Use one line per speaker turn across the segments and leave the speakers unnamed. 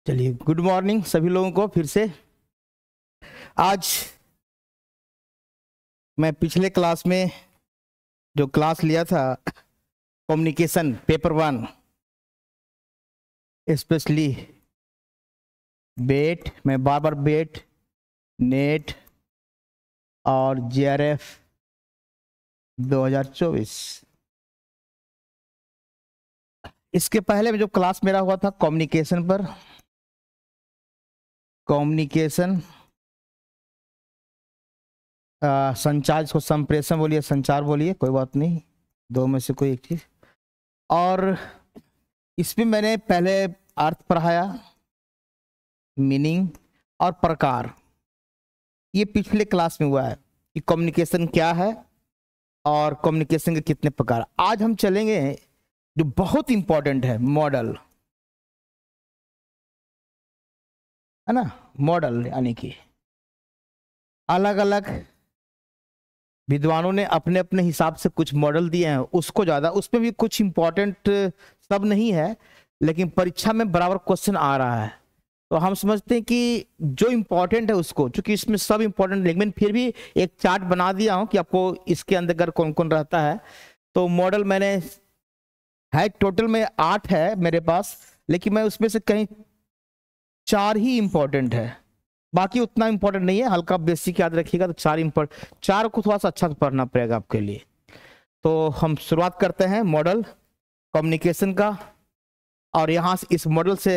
चलिए, good morning सभी लोगों को फिर से। आज मैं पिछले क्लास में जो क्लास लिया था कम्युनिकेशन पेपर 1, स्पेशली बेट, मैं बार बार बेट, नेट और जेआरएफ 2024, इसके पहले में जो क्लास मेरा हुआ था कम्युनिकेशन पर, कम्युनिकेशन संचार, इसको संप्रेषण बोलिए, संचार बोलिए, कोई बात नहीं, दो में से कोई एक चीज। और इसमें मैंने पहले अर्थ पढ़ाया, मीनिंग और प्रकार। ये पिछले क्लास में हुआ है कि कम्युनिकेशन क्या है और कम्युनिकेशन के कितने प्रकार। आज हम चलेंगे जो बहुत इंपॉर्टेंट है, मॉडल, है ना। मॉडल यानी कि अलग अलग विद्वानों ने अपने अपने हिसाब से कुछ मॉडल दिए हैं, उसको ज्यादा, उसमें भी कुछ इंपॉर्टेंट सब नहीं है, लेकिन परीक्षा में बराबर क्वेश्चन आ रहा है, तो हम समझते हैं कि जो इंपॉर्टेंट है उसको, चूंकि इसमें सब इंपॉर्टेंट, लेकिन फिर भी एक चार्ट बना दिया हूं कि आपको इसके अंदर कौन कौन रहता है। तो मॉडल मैंने है, टोटल में 8 है मेरे पास, लेकिन मैं उसमें से कहीं 4 ही इंपॉर्टेंट है, बाकी उतना इंपॉर्टेंट नहीं है। हल्का बेसिक याद रखिएगा, तो 4 को थोड़ा सा अच्छा से पढ़ना पड़ेगा आपके लिए। तो हम शुरुआत करते हैं मॉडल कम्युनिकेशन का, और यहाँ से इस मॉडल से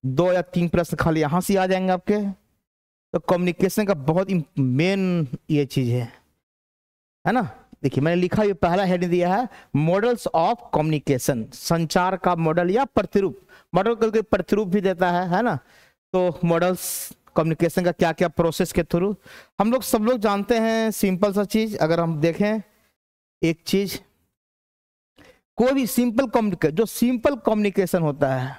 2 या 3 प्रश्न खाली यहाँ से आ जाएंगे आपके। तो कम्युनिकेशन का बहुत मेन ये चीज है ना। देखिए मैंने लिखा, ये पहला हेडिंग दिया है मॉडल्स ऑफ कम्युनिकेशन, संचार का मॉडल या प्रतिरूप। मॉडल करके प्रतिरूप भी देता है ना। तो मॉडल्स कम्युनिकेशन का क्या क्या प्रोसेस के थ्रू हम लोग सब लोग जानते हैं। सिंपल सा चीज अगर हम देखें, एक चीज, कोई भी सिंपल कम्युनिकेशन, जो सिंपल कम्युनिकेशन होता है,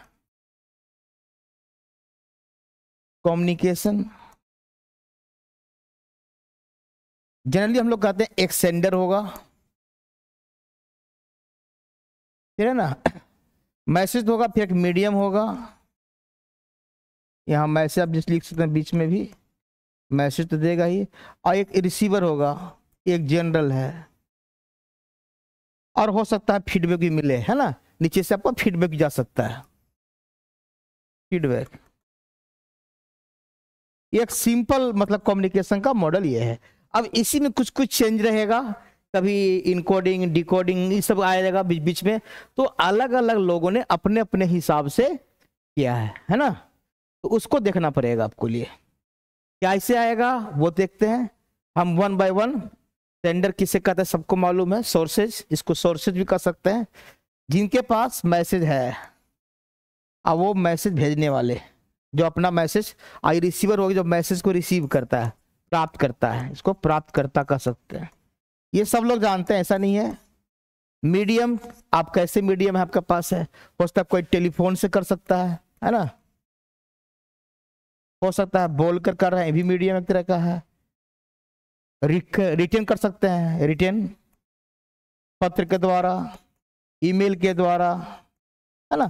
कम्युनिकेशन जनरली हम लोग कहते हैं एक सेंडर होगा, ठीक है ना, मैसेज होगा, फिर एक मीडियम होगा, यहाँ मैसेज आप जिस लिख सकते हैं, बीच में भी मैसेज तो देगा ही, और एक रिसीवर होगा, एक जनरल है, और हो सकता है फीडबैक भी मिले, है ना, नीचे से आपको फीडबैक जा सकता है, फीडबैक। एक सिंपल मतलब कम्युनिकेशन का मॉडल ये है। अब इसी में कुछ कुछ चेंज रहेगा, कभी इनकोडिंग डिकोडिंग ये सब आएगा बीच बीच में, तो अलग अलग लोगों ने अपने अपने हिसाब से किया है ना। तो उसको देखना पड़ेगा आपको लिए, क्या ऐसे आएगा वो देखते हैं हम 1 बाय 1। सेंडर किसे कहते हैं सबको मालूम है, सोर्सेज, इसको सोर्सेज भी कह सकते हैं, जिनके पास मैसेज है, अब वो मैसेज भेजने वाले जो अपना मैसेज, आई रिसीवर होगी जो मैसेज को रिसीव करता है, प्राप्त करता है, इसको प्राप्तकर्ता कह सकते हैं। ये सब लोग जानते हैं, ऐसा नहीं है। मीडियम, आप कैसे मीडियम है आपके पास है, हो सकता है कोई टेलीफोन से कर सकता है ना, हो सकता है बोलकर कर रहे हैं, भी मीडियम एक तरह का है। रिटेन कर सकते हैं, रिटेन पत्र के द्वारा, ईमेल के द्वारा, है ना।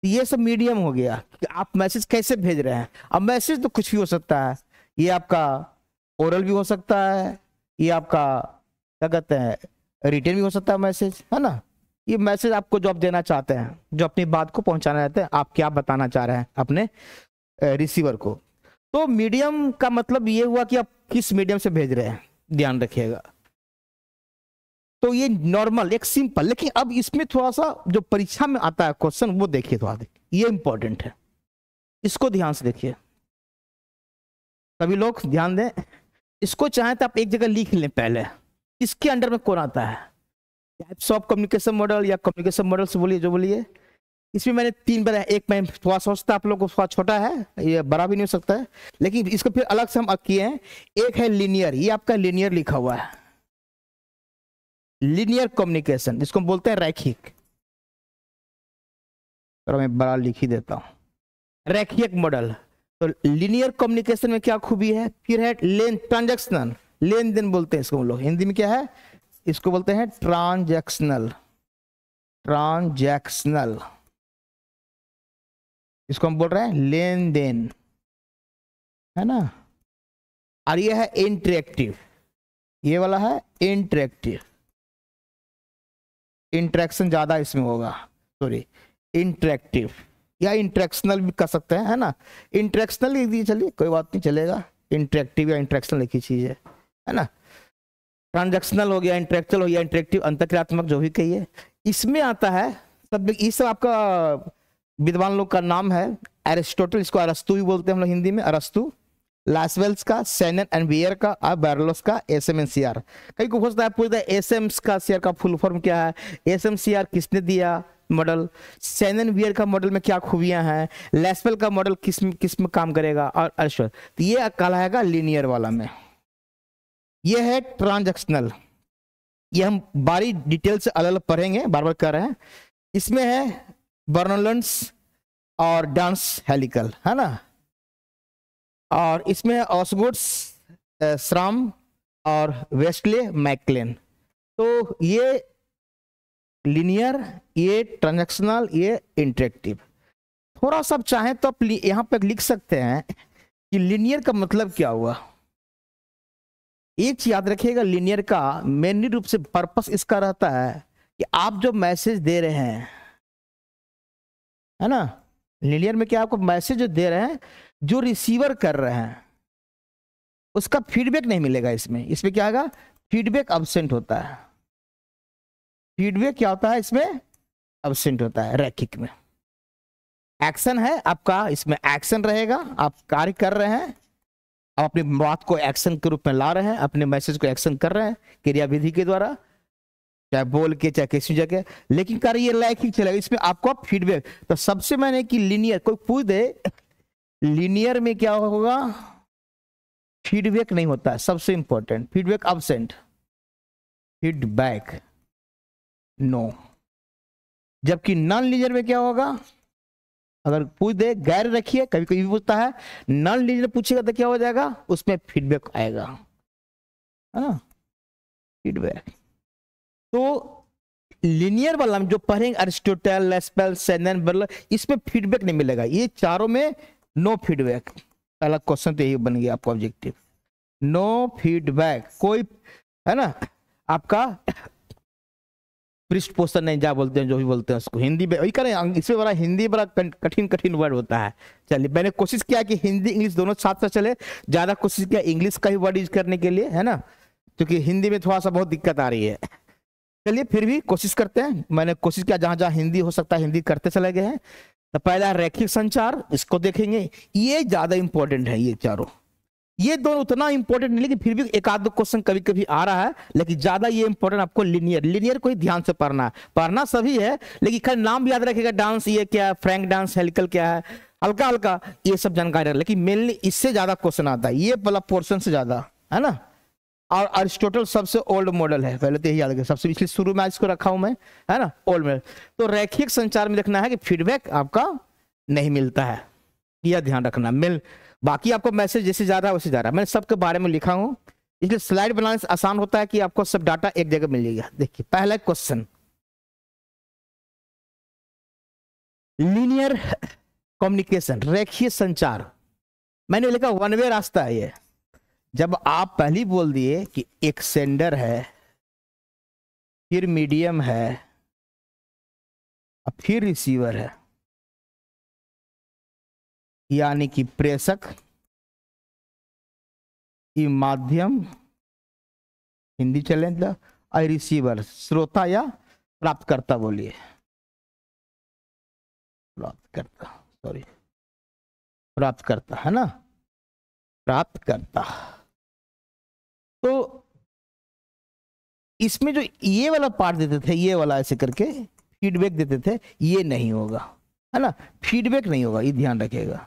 ये सब मीडियम हो गया कि आप मैसेज कैसे भेज रहे हैं। अब मैसेज तो कुछ भी हो सकता है, ये आपका ओरल भी हो सकता है, ये आपका क्या कहते हैं रिटेन भी हो सकता है मैसेज, है ना। ये मैसेज आपको जो आप देना चाहते हैं, जो अपनी बात को पहुंचाना चाहते हैं, आप क्या बताना चाह रहे हैं अपने रिसीवर को। तो मीडियम का मतलब ये हुआ कि आप किस मीडियम से भेज रहे हैं, ध्यान रखिएगा। तो ये नॉर्मल एक सिंपल, लेकिन अब इसमें थोड़ा सा जो परीक्षा में आता है क्वेश्चन, वो देखिए थोड़ा, देखिए ये इंपॉर्टेंट है, इसको ध्यान से देखिए, सभी लोग ध्यान दें। इसको चाहे तो आप एक जगह लिख लें पहले, इसके अंडर में कौन आता है, टाइप्स ऑफ कम्युनिकेशन मॉडल या कम्युनिकेशन मॉडल से बोलिए जो बोलिए। इसमें मैंने 3 बार, एक मैं थोड़ा सोचता आप लोग को थोड़ा छोटा है, ये बड़ा भी नहीं हो सकता है, लेकिन इसको फिर अलग से हम किए हैं। एक है लीनियर, ये आपका लीनियर लिखा हुआ है, लीनियर कम्युनिकेशन, जिसको बोलते हैं रैखिक। तो मैं बड़ा लिख ही देता हूं, रैखिक मॉडल। तो लीनियर कम्युनिकेशन में क्या खूबी है, फिर है लेन ट्रांजैक्शनल, लेन देन बोलते हैं इसको हम लोग, हिंदी में क्या है, इसको बोलते हैं ट्रांजैक्शनल, ट्रांजैक्शनल, इसको हम बोल रहे हैं लेन देन, है ना। और ये है इंटरेक्टिव, ये वाला है इंटरेक्टिव, इंटरेक्शन ज्यादा इसमें होगा, सॉरी इंटरेक्टिव या इंटरेक्शनल भी कर सकते हैं, है ना। इंटरेक्शनल लिख दीजिए, चलिए कोई बात नहीं, चलेगा। इंटरेक्टिव या इंटरेक्शनल एक ही चीज है ना। ट्रांजैक्शनल हो गया, इंटरेक्चुअल हो गया, इंटरेक्टिव, अंतःक्रियात्मक, जो भी कहिए। इसमें आता है सब, ये सब आपका विद्वान लोग का नाम है। एरिस्टोटल, इसको अरस्तु भी बोलते हैं हम लोग हिंदी में, अरस्तु। लासवेल्स का, सेनन एंड बियर का, और बैरलोस का एसएमसीआर। कई को पूछता है, पूछता है एसएमसीआर का फुल फॉर्म क्या है, एसएमसीआर किसने दिया मॉडल, सेनन बियर का मॉडल में क्या खूबियां हैं, लासवेल का मॉडल किस में काम करेगा, और अरस्टो। तो ये कहलाएगा लीनियर वाला में। ये है ट्रांजैक्शनल, ये हम बारी डिटेल से अलग अलग पढ़ेंगे, बार बार कर रहे हैं। इसमें है बर्नौलिस और डांस हेलिकल, है ना। और इसमें है ऑसगुड्स, श्राम और वेस्टले मैकलेन। तो ये लीनियर, ये ट्रांजैक्शनल, ये इंटरेक्टिव। थोड़ा सा चाहें तो आप यहाँ पे लिख सकते हैं कि लीनियर का मतलब क्या हुआ। एक चीज याद रखिएगा, लीनियर का मेनली रूप से पर्पस इसका रहता है कि आप जो मैसेज दे रहे हैं, है ना, लीनियर में क्या आपको मैसेज जो दे रहे हैं, जो रिसीवर कर रहे हैं उसका फीडबैक नहीं मिलेगा। इसमें क्या होगा, फीडबैक अब्सेंट होता है। फीडबैक क्या होता है इसमें, अब्सेंट होता है। रैखिक में एक्शन है आपका, इसमें एक्शन रहेगा, आप कार्य कर रहे हैं, आप अपनी बात को एक्शन के रूप में ला रहे हैं, अपने मैसेज को एक्शन कर रहे हैं क्रियाविधि के द्वारा, चाहे बोल के चाहे किसी जगह, लेकिन कार्य ये रैखिक चलेगा। इसमें आपको फीडबैक, तो सबसे मैंने कि लीनियर, कोई पूछ दे लीनियर में क्या होगा, फीडबैक नहीं होता है, सबसे important, feedback absent, feedback no. जबकि नॉन लीनियर में क्या होगा, अगर पूछ दे गैर रखिए, कभी कभी पूछता है, नॉन लीनियर पूछेगा तो क्या हो जाएगा, उसमें फीडबैक आएगा, है ना, फीडबैक। तो लीनियर वाला जो पढ़ेंगे अरिस्टोटल, लासवेल, सेनन, बर्नौलिस, इसमें फीडबैक नहीं मिलेगा। ये चारों में नो फीडबैक। पहला क्वेश्चन तो यही बन गया आपका ऑब्जेक्टिव, नो फीडबैक। कोई, है ना, आपका पृष्ठ पोषण नहीं, जा बोलते हैं जो भी बोलते हैं उसको हिंदी में, वही करें। इसमें बड़ा हिंदी बड़ा कठिन वर्ड होता है। चलिए, मैंने कोशिश किया कि हिंदी इंग्लिश दोनों साथ साथ चले, ज्यादा कोशिश किया इंग्लिश का ही वर्ड यूज करने के लिए, है ना, क्योंकि हिंदी में थोड़ा सा बहुत दिक्कत आ रही है। चलिए फिर भी कोशिश करते हैं, मैंने कोशिश किया जहां जहां हिंदी हो सकता है हिंदी करते चले गए हैं। तो पहला रैखिक संचार, इसको देखेंगे, ये ज्यादा इंपॉर्टेंट है। ये चारों, ये दोनों उतना इंपॉर्टेंट नहीं, लेकिन फिर भी एक आध दो क्वेश्चन कभी कभी आ रहा है, लेकिन ज्यादा ये इंपॉर्टेंट आपको लीनियर। लीनियर को ही ध्यान से पढ़ना है, पढ़ना सभी है, लेकिन खाली नाम भी याद रखेगा। डांस ये क्या है, फ्रैंक डांस हेलिकल क्या है, हल्का हल्का ये सब जानकारी, लेकिन मेनली इससे ज्यादा क्वेश्चन आता है, ये वाला पोर्शन से ज्यादा, है ना। और अरिस्टोटल सबसे ओल्ड मॉडल है, पहले तो यही याद रखें, सबसे पिछले शुरू में इसको रखा हूं मैं, है ना, ओल्ड मॉडल। तो रैखिक संचार में देखना है कि फीडबैक आपका नहीं मिलता है, यह ध्यान रखना। बाकी आपको मैसेज जैसे जा रहा है वैसे जा रहा है, मैंने सबके बारे में लिखा हूं, इसलिए स्लाइड बनाने से आसान होता है कि आपको सब डाटा एक जगह मिल जाएगा। देखिए पहला क्वेश्चन, लीनियर कम्युनिकेशन, रेखीय संचार, मैंने लिखा वन वे रास्ता है ये। जब आप पहली बोल दिए कि एक सेंडर है, फिर मीडियम है, और फिर रिसीवर है, यानी कि प्रेषक, ये माध्यम, हिंदी चले तो, और रिसीवर श्रोता या प्राप्तकर्ता, बोलिए प्राप्तकर्ता, सॉरी प्राप्तकर्ता, है ना, प्राप्तकर्ता। तो इसमें जो ये वाला पार्ट देते थे, ये वाला ऐसे करके फीडबैक देते थे, ये नहीं होगा, है ना, फीडबैक नहीं होगा, ये ध्यान रखिएगा,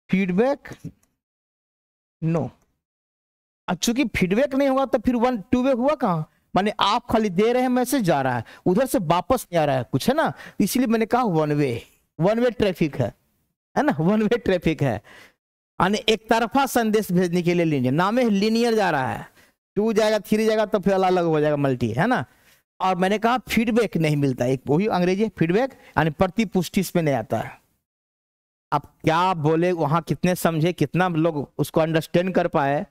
फीडबैक नो। चूंकि फीडबैक नहीं होगा तो फिर वन टू वे हुआ कहां, माने आप खाली दे रहे हैं, मैसेज जा रहा है, उधर से वापस नहीं आ रहा है कुछ, है ना। इसलिए मैंने कहा वन वे ट्रैफिक है ना, वन वे ट्रैफिक है, यानी एक तरफा संदेश भेजने के लिए लीनियर, नाम है लीनियर जा रहा है, 2 जाएगा 3 जाएगा तो फिर अलग अलग हो जाएगा, मल्टी, है ना। और मैंने कहा फीडबैक नहीं मिलता, एक वही अंग्रेजी फीडबैक, यानी प्रतिपुष्टि इसमें नहीं आता है, आप क्या बोले वहां कितने समझे, कितना लोग उसको अंडरस्टैंड कर पाए,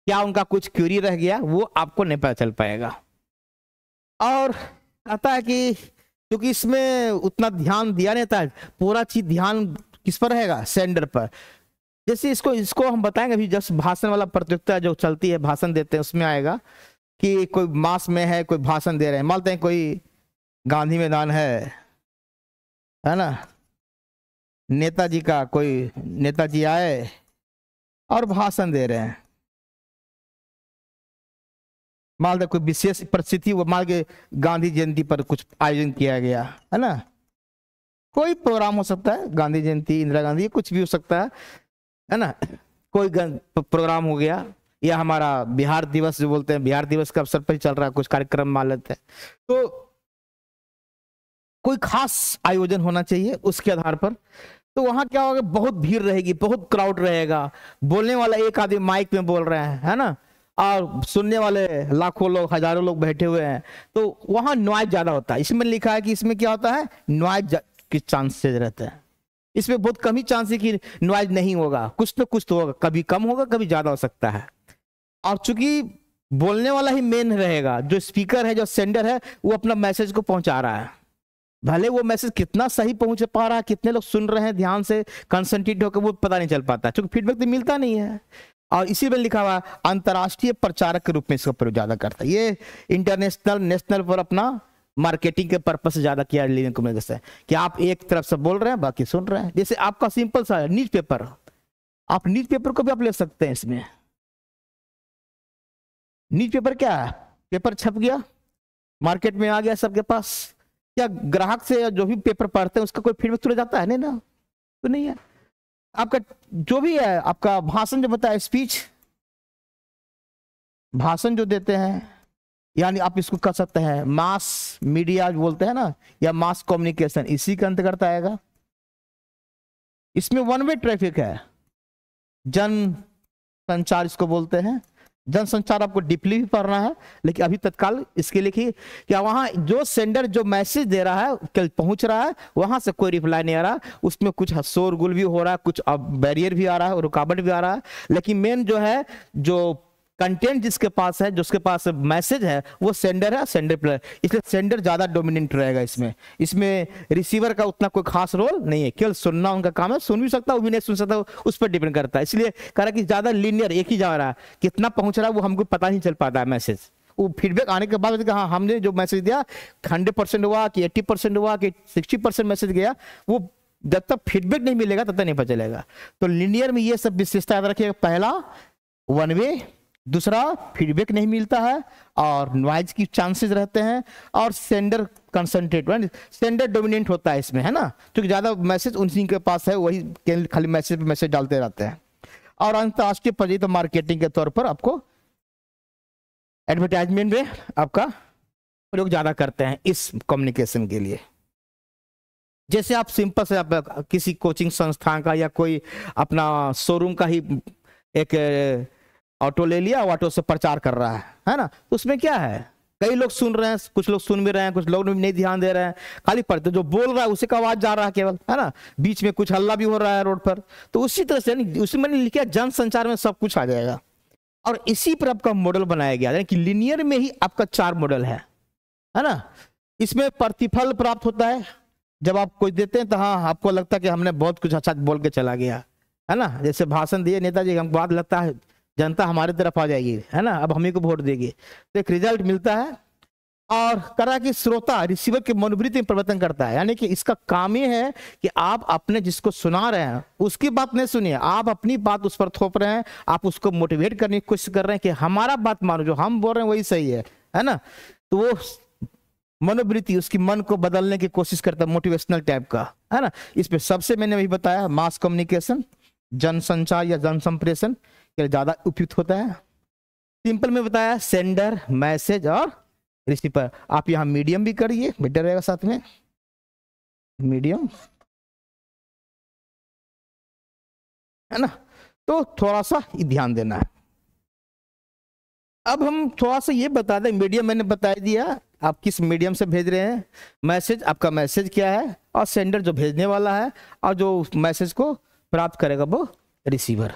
क्या उनका कुछ क्यूरी रह गया, वो आपको नहीं पता चल पाएगा। और कहता है कि क्योंकि इसमें उतना ध्यान दिया नहीं था, पूरा चीज ध्यान किस पर रहेगा, सेंडर पर। जैसे इसको इसको हम बताएंगे अभी, जब भाषण वाला प्रतियोगिता जो चलती है, भाषण देते हैं, उसमें आएगा कि कोई मास में है, कोई भाषण दे रहे हैं, मानते हैं कोई गांधी मैदान है ना, नेताजी का कोई नेताजी आए और भाषण दे रहे हैं, मान लो कोई विशेष परिस्थिति, वो मान के गांधी जयंती पर कुछ आयोजन किया गया है ना, कोई प्रोग्राम हो सकता है, गांधी जयंती, इंदिरा गांधी, कुछ भी हो सकता है ना, कोई प्रोग्राम हो गया, या हमारा बिहार दिवस जो बोलते हैं, बिहार दिवस के अवसर पर चल रहा है कुछ कार्यक्रम मान लेते हैं, तो कोई खास आयोजन होना चाहिए उसके आधार पर। तो वहां क्या होगा, बहुत भीड़ रहेगी, बहुत क्राउड रहेगा, बोलने वाला एक आदमी माइक में बोल रहे हैं, है ना, और सुनने वाले लाखों लोग, हजारों लोग बैठे हुए हैं, तो वहां नॉइज ज्यादा होता है। इसमें लिखा है कि इसमें क्या होता है, नॉइज के चांसेस रहते हैं। इसमें बहुत कम ही चांस है कि नॉइज नहीं होगा, कुछ तो कुछ तो होगा, कभी कम होगा, कभी ज्यादा हो सकता है। और चूंकि बोलने वाला ही मेन रहेगा, जो स्पीकर है, जो सेंडर है, वो अपना मैसेज को पहुंचा रहा है, भले वो मैसेज कितना सही पहुंच पा रहा है, कितने लोग सुन रहे हैं ध्यान से कंसंट्रेट होकर, वो पता नहीं चल पाता, क्योंकि फीडबैक तो मिलता नहीं है। और इसी में लिखा हुआ अंतर्राष्ट्रीय प्रचारक के रूप में इसका प्रयोग ज्यादा करता है, ये इंटरनेशनल नेशनल पर अपना मार्केटिंग के पर्पस से ज्यादा किया कम्युनिकेशन, कि आप एक तरफ से बोल रहे हैं, बाकी सुन रहे हैं। जैसे आपका सिंपल सा न्यूज पेपर, आप न्यूज पेपर को भी आप ले सकते हैं इसमें। न्यूज पेपर क्या है, पेपर छप गया, मार्केट में आ गया सबके पास, क्या ग्राहक से जो भी पेपर पढ़ते हैं उसका कोई फीडबैक तुरंत जाता है? नहीं ना, तो नहीं है। आपका जो भी है, आपका भाषण जो बताया, स्पीच, भाषण जो देते हैं, यानी आप इसको कह सकते हैं मास मीडिया बोलते हैं ना, या मास कम्युनिकेशन, इसी के अंतर्गत आएगा। इसमें वन वे ट्रैफिक है, जन संचार इसको बोलते हैं। जनसंचार आपको डीपली भी पढ़ना है, लेकिन अभी तत्काल इसके लिए कि क्या वहां जो सेंडर जो मैसेज दे रहा है, कल पहुंच रहा है, वहां से कोई रिप्लाई नहीं आ रहा, उसमें कुछ शोरगुल भी हो रहा है, कुछ बैरियर भी आ रहा है, रुकावट भी आ रहा है, लेकिन मेन जो है, जो कंटेंट जिसके पास है, जिसके पास मैसेज है, वो सेंडर है, सेंडर प्लेयर, इसलिए सेंडर ज्यादा डोमिनेंट रहेगा इसमें। इसमें रिसीवर का उतना कोई खास रोल नहीं है, केवल सुनना उनका काम है, सुन भी सकता है, वो भी नहीं सुन सकता, उस पर डिपेंड करता है। इसलिए कह रहा कि ज्यादा लीनियर एक ही जा रहा है, कितना पहुंच रहा है वो हमको पता नहीं चल पाता है मैसेज। वो फीडबैक आने के बाद हाँ हमने जो मैसेज दिया 100% हुआ कि 80% हुआ कि 60% मैसेज गया, वो जब तक फीडबैक नहीं मिलेगा तब तक नहीं पता चलेगा। तो लीनियर में ये सब विशेषता याद रखिएगा, पहला वन वे, दूसरा फीडबैक नहीं मिलता है, और नॉइज की चांसेस रहते हैं, और सेंडर कंसंट्रेट, सेंडर डोमिनेंट होता है इसमें, है ना, क्योंकि ज्यादा मैसेज उन्हीं के पास है, वही खाली मैसेज डालते रहते हैं। और अंतरराष्ट्रीय परिचित मार्केटिंग के तौर पर आपको एडवर्टाइजमेंट में आपका प्रयोग ज्यादा करते हैं इस कम्युनिकेशन के लिए। जैसे आप सिंपल से आप किसी कोचिंग संस्थान का या कोई अपना शोरूम का ही एक ऑटो ले लिया, ऑटो से प्रचार कर रहा है ना, तो उसमें क्या है, कई लोग सुन रहे हैं, कुछ लोग सुन भी रहे हैं, कुछ लोग नहीं ध्यान दे रहे हैं, खाली पढ़ते, जो बोल रहा है उसी का आवाज जा रहा है केवल, है ना, बीच में कुछ हल्ला भी हो रहा है रोड पर। तो उसी तरह से उसी मैंने लिखा जन संचार में सब कुछ आ जाएगा, और इसी पर आपका मॉडल बनाया गया, यानी कि लीनियर में ही आपका 4 मॉडल है ना। इसमें प्रतिफल प्राप्त होता है, जब आप कुछ देते हैं तो हाँ आपको लगता है कि हमने बहुत कुछ अच्छा बोल के चला गया, है ना, जैसे भाषण दिए नेताजी, हमको बात लगता है जनता हमारी तरफ आ जाएगी, है ना, अब हम ही को वोट देगी, तो एक रिजल्ट मिलता है। और करा कि श्रोता रिसीवर के मनोवृत्ति में परिवर्तन करता है, यानी कि इसका काम ये है कि आप अपने जिसको सुना रहे हैं उसकी बात नहीं सुनिए, आप अपनी बात उस पर थोप रहे हैं, आप उसको मोटिवेट करने की कोशिश कर रहे हैं कि हमारा बात मानो, जो हम बोल रहे हैं वही सही है ना। तो वो मनोवृत्ति उसकी मन को बदलने की कोशिश करता है, मोटिवेशनल टाइप का, है ना। इसमें सबसे मैंने वही बताया, मास कम्युनिकेशन, जनसंचार या जन संप्रेषण ज्यादा उपयुक्त होता है। सिंपल में बताया सेंडर, मैसेज और रिसीवर। आप यहां मीडियम भी करिए, बेटर रहेगा, साथ में मीडियम, है ना। तो थोड़ा सा ध्यान देना है। अब हम थोड़ा सा ये बता दें, मीडियम मैंने बता दिया, आप किस मीडियम से भेज रहे हैं, मैसेज आपका मैसेज क्या है, और सेंडर जो भेजने वाला है, और जो मैसेज को प्राप्त करेगा वो रिसीवर।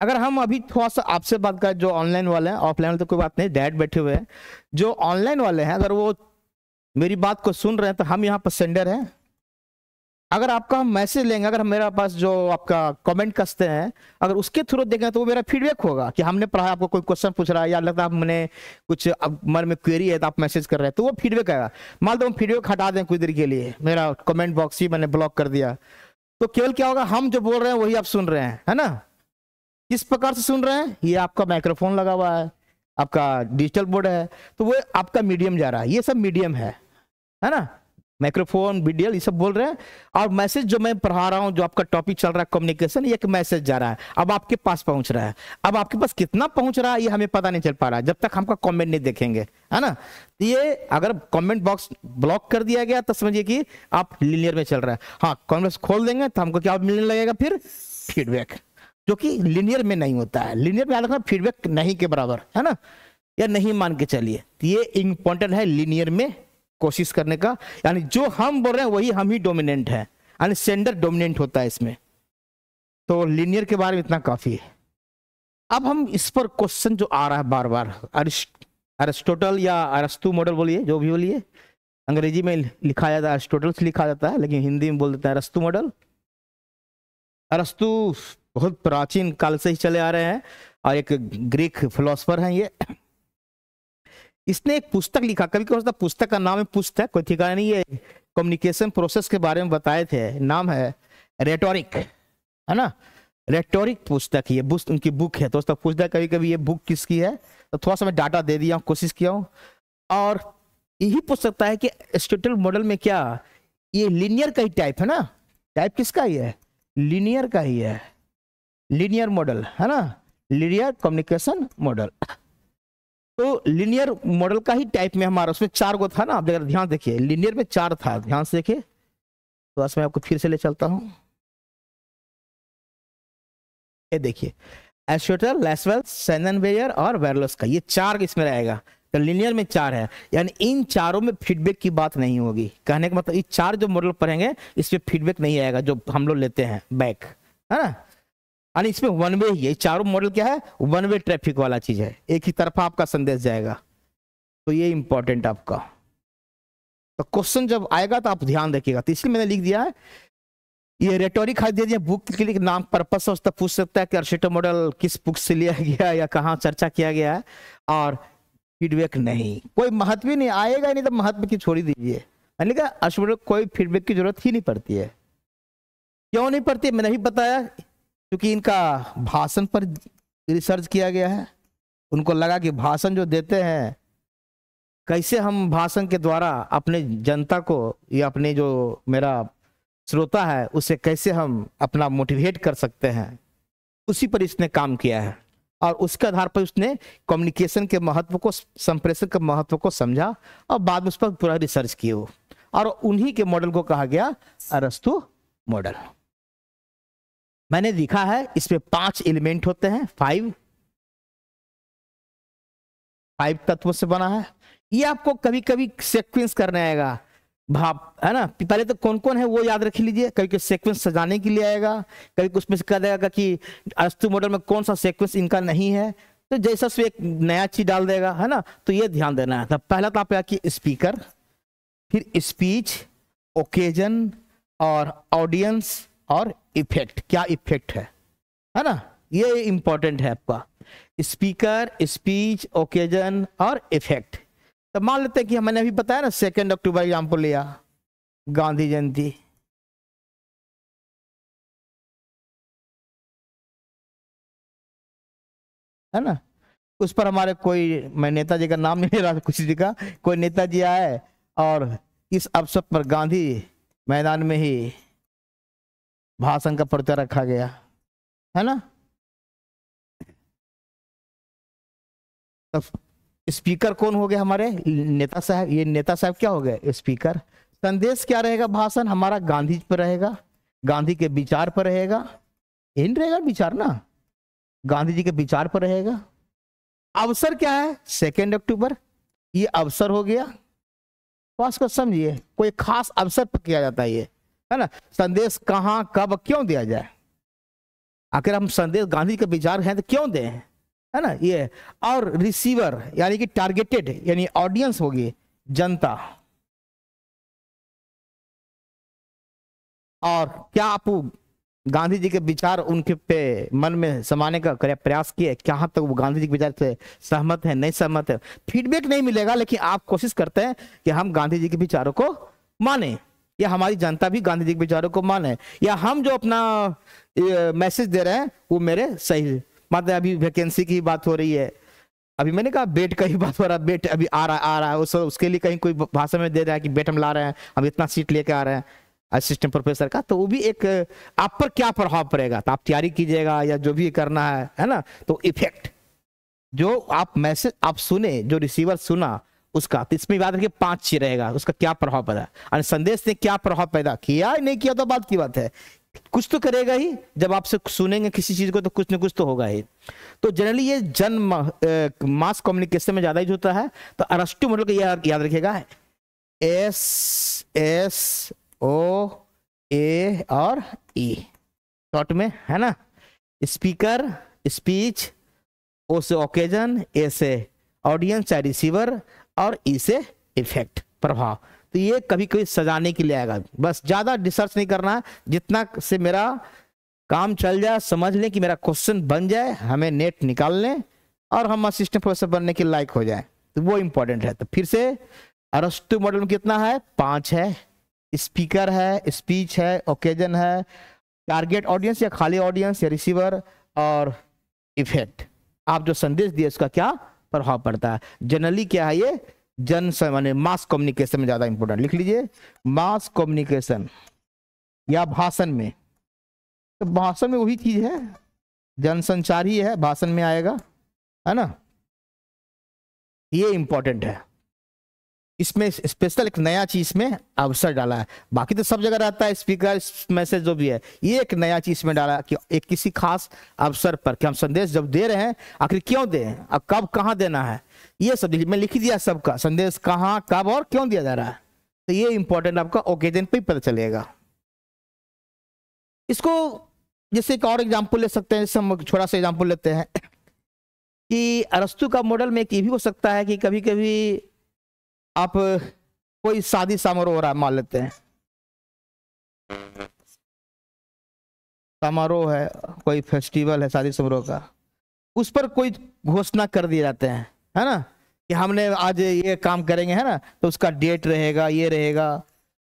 अगर हम अभी थोड़ा सा आपसे बात करें, जो ऑनलाइन वाले हैं, ऑफलाइन वाले तो कोई बात नहीं, डैड बैठे हुए हैं, जो ऑनलाइन वाले हैं अगर वो मेरी बात को सुन रहे हैं तो हम यहाँ पर सेंडर हैं। अगर आपका हम मैसेज लेंगे, अगर मेरे पास जो आपका कमेंट कसते हैं अगर उसके थ्रू देखें तो वो मेरा फीडबैक होगा कि हमने पढ़ा, आपको कोई क्वेश्चन पूछ रहा है या लगता है मैंने कुछ मन में क्वेरी है तो आप मैसेज कर रहे हैं तो वो फीडबैक आएगा। मान लो हम फीडबैक हटा दें कुछ देर के लिए, मेरा कमेंट बॉक्स ही मैंने ब्लॉक कर दिया, तो केवल क्या होगा, हम जो बोल रहे हैं वही आप सुन रहे हैं, है ना। किस प्रकार से सुन रहे हैं, ये आपका माइक्रोफोन लगा हुआ है, आपका डिजिटल बोर्ड है, तो वो आपका मीडियम जा रहा है, ये सब मीडियम है ना, माइक्रोफोन वीडियो ये सब बोल रहे हैं। और मैसेज जो मैं पढ़ा रहा हूं, जो आपका टॉपिक चल रहा है कम्युनिकेशन, ये एक मैसेज जा रहा है, अब आपके पास पहुंच रहा है। अब आपके पास कितना पहुंच रहा है ये हमें पता नहीं चल पा रहा है जब तक हमका कमेंट नहीं देखेंगे, है ना। ये अगर कमेंट बॉक्स ब्लॉक कर दिया गया तो समझिए कि आप लीनियर में चल रहा है। हाँ, कमेंट्स खोल देंगे तो हमको क्या मिलने लगेगा, फिर फीडबैक, जो कि लीनियर में नहीं होता है। लीनियर में याद रखना फीडबैक नहीं के बराबर, है ना, या नहीं मान के चलिए। ये इंपॉर्टेंट है लीनियर में कोशिश करने का, यानी जो हम बोल रहे हैं वही हम ही डोमिनेंट है, यानी सेंडर डोमिनेंट होता है इसमें। तो लीनियर के बारे में इतना काफी है। अब हम इस पर क्वेश्चन जो आ रहा है बार बार, अरिस्टोटल या अरस्तु मॉडल बोलिए, जो भी बोलिए, अंग्रेजी में लिखा जाता है अरिस्टोटल से लिखा जाता है, लेकिन हिंदी में बोल देते हैं अरस्तु मॉडल। अरस्तु बहुत प्राचीन काल से ही चले आ रहे हैं और एक ग्रीक फिलोसफर हैं ये। इसने एक पुस्तक लिखा, कभी कभी पुस्तक का नाम है पुस्तक, कोई ठिकाना नहीं, ये कम्युनिकेशन प्रोसेस के बारे में बताए थे, नाम है रेटोरिक, है ना, रेटोरिक पुस्तक, ये उनकी बुक है। तो उसका पूछता है कभी कभी ये बुक किसकी है, तो थोड़ा सा मैं डाटा दे दिया हूँ, कोशिश किया हूँ। और यही पूछ सकता है कि अरिस्टोटल मॉडल में क्या ये लीनियर का ही टाइप है ना, टाइप किसका ही है, लीनियर का ही है, लीनियर मॉडल, है ना, लीनियर कम्युनिकेशन मॉडल। तो लीनियर मॉडल का ही टाइप में हमारा, उसमें 4 गो था ना, आप अगर ध्यान देखिए, लीनियर में 4 था, ध्यान से देखिए। तो बस मैं आपको फिर से ले चलता हूं, ये देखिए, एरिस्टोटल, लैसवेल, सेननबेयर और वेरलोस का, ये 4 इसमें रहेगा। तो लीनियर में 4 है, यानी इन चारों में फीडबैक की बात नहीं होगी। कहने का मतलब ये 4 जो मॉडल पढ़ेंगे इसमें फीडबैक नहीं आएगा, जो हम लोग लेते हैं बैक, है ना, यानी इसमें वन वे ही है। चारों मॉडल क्या है, वन वे ट्रैफिक वाला चीज है, एक ही तरफा आपका संदेश जाएगा। तो ये इंपॉर्टेंट आपका। तो क्वेश्चन जब आएगा तो आप ध्यान रखिएगा। तो इसलिए मैंने लिख दिया है, ये रेटोरिक दे दिया, बुक के लिए नाम पर्पस से पूछ सकता है कि अरिस्टोटल मॉडल किस बुक से लिया गया या कहाँ चर्चा किया गया है। और फीडबैक नहीं, कोई महत्व ही नहीं आएगा, नहीं तो महत्व की छोड़ दीजिए। मैंने कहा अरिस्टोटल कोई फीडबैक की जरूरत ही नहीं पड़ती है। क्यों नहीं पड़ती, मैंने भी बताया, क्योंकि इनका भाषण पर रिसर्च किया गया है। उनको लगा कि भाषण जो देते हैं, कैसे हम भाषण के द्वारा अपने जनता को या अपने जो मेरा श्रोता है उसे कैसे हम अपना मोटिवेट कर सकते हैं, उसी पर इसने काम किया है। और उसके आधार पर उसने कम्युनिकेशन के महत्व को, संप्रेषण के महत्व को समझा और बाद में उस पर पूरा रिसर्च किए वो, और उन्हीं के मॉडल को कहा गया अरस्तु मॉडल। मैंने लिखा है इसमें 5 एलिमेंट होते हैं, 5 तत्वों से बना है। ये आपको कभी कभी सीक्वेंस करने आएगा, भाव, है ना। पहले तो कौन कौन है वो याद रख लीजिए, कभी सीक्वेंस सजाने के लिए आएगा, कभी उसमें से कह देगा कि अरस्तु मॉडल में कौन सा सीक्वेंस इनका नहीं है, तो जैसा उसमें एक नया चीज डाल देगा, है ना। तो ये ध्यान देना है। तो पहला तो आप कि स्पीकर, फिर स्पीच, ओकेजन और ऑडियंस और इफेक्ट, क्या इफेक्ट है ना, ये इंपॉर्टेंट है आपका। स्पीकर, स्पीच, ओकेजन और इफेक्ट। तो मान लेते हैं कि मैंने अभी बताया ना 2 अक्टूबर एग्जाम्पल लिया, गांधी जयंती, है ना, उस पर हमारे कोई, मैं नेताजी का नाम नहीं ले रहा, किसी जी का, कोई नेताजी आए और इस अवसर पर गांधी मैदान में ही भाषण का पर्चा रखा गया, है ना। तो स्पीकर कौन हो गए हमारे, नेता साहब। ये नेता साहब क्या हो गए, स्पीकर। संदेश क्या रहेगा, भाषण हमारा गांधी पर रहेगा, गांधी के विचार पर रहेगा, यही रहेगा विचार ना, गांधी जी के विचार पर रहेगा। अवसर क्या है, 2 अक्टूबर, ये अवसर हो गया। तो को समझिए, कोई खास अवसर पर किया जाता है ये, है ना, संदेश कहाँ कब क्यों दिया जाए, आखिर हम संदेश गांधी के विचार हैं तो क्यों दें, है ना ये। और रिसीवर यानी कि टारगेटेड यानी ऑडियंस होगी जनता, और क्या आप गांधी जी के विचार उनके पे मन में समाने का प्रयास किए, कहाँ तक वो गांधी जी के विचार से सहमत है नहीं सहमत है। फीडबैक नहीं मिलेगा, लेकिन आप कोशिश करते हैं कि हम गांधी जी के विचारों को माने, या हमारी जनता भी गांधी जी के विचारों को माने, या हम जो अपना मैसेज दे रहे हैं वो मेरे सही। मतलब अभी वैकेंसी की बात हो रही है, अभी मैंने कहा बेट का ही बात हो रहा है, बेट अभी आ रहा है उसके लिए कहीं कोई भाषण में दे रहा है कि बेट हम ला रहे हैं, हम इतना सीट लेके आ रहे हैं असिस्टेंट प्रोफेसर का, तो वो भी एक आप पर क्या प्रभाव पड़ेगा, तो आप तैयारी कीजिएगा या जो भी करना है ना। तो इफेक्ट जो आप मैसेज आप सुने, जो रिसीवर सुना उसका, तो इसमें याद रखिए 5 चीज रहेगा, उसका क्या प्रभाव पैदा, और संदेश ने क्या प्रभाव पैदा किया नहीं किया तो बात की बात है, कुछ तो करेगा ही, जब आपसे सुनेंगे किसी चीज को तो कुछ न कुछ तो होगा ही। तो जनरली ये मास कम्युनिकेशन में ज्यादा यूज होता है। तो अरस्टू मॉडल को याद रखिएगा, SSO और E शॉर्ट में, है ना। स्पीकर स्पीच, O से ओकेजन, A से ऑडियंस चाहे रिसीवर, और E से इफेक्ट प्रभाव। तो ये कभी कभी सजाने के लिए आएगा, बस ज्यादा रिसर्च नहीं करना, जितना से मेरा काम चल जाए, समझ लें कि मेरा क्वेश्चन बन जाए, हमें नेट निकाल लें और हम असिस्टेंट प्रोफेसर बनने के लायक हो जाए, तो वो इंपॉर्टेंट है। तो फिर से अरस्तु मॉडल में कितना है, 5 है। स्पीकर है, स्पीच है, ओकेजन है, टारगेट ऑडियंस या खाली ऑडियंस या रिसीवर, और इफेक्ट, आप जो संदेश दिए उसका क्या प्रभाव पड़ता है। जनरली क्या है ये, माने मास कम्युनिकेशन में ज्यादा इंपॉर्टेंट, लिख लीजिए मास कम्युनिकेशन या भाषण में। तो भाषण में वही चीज है, जनसंचार ही है, भाषण में आएगा, है ना। ये इंपॉर्टेंट है, इसमें स्पेशल एक नया चीज में अवसर डाला है, बाकी तो सब जगह रहता है स्पीकर मैसेज जो भी है, ये एक नया चीज में डाला कि एक किसी खास अवसर पर कि हम संदेश जब दे रहे हैं आखिर क्यों दें, अब कब कहाँ देना है, ये सब मैं लिख दिया, सबका संदेश कहाँ कब और क्यों दिया जा रहा है। तो ये इंपॉर्टेंट आपका ओकेजन पे ही पता चलेगा। इसको जैसे एक और एग्जाम्पल ले सकते हैं, जैसे हम छोटा सा एग्जाम्पल लेते हैं कि अरस्तु का मॉडल में एक ये भी हो सकता है कि कभी कभी आप कोई शादी समारोह हो रहा है, मान लेते हैं समारोह है, कोई फेस्टिवल है शादी समारोह का, उस पर कोई घोषणा कर दिए जाते हैं, है ना, कि हमने आज ये काम करेंगे, है ना, तो उसका डेट रहेगा, ये रहेगा,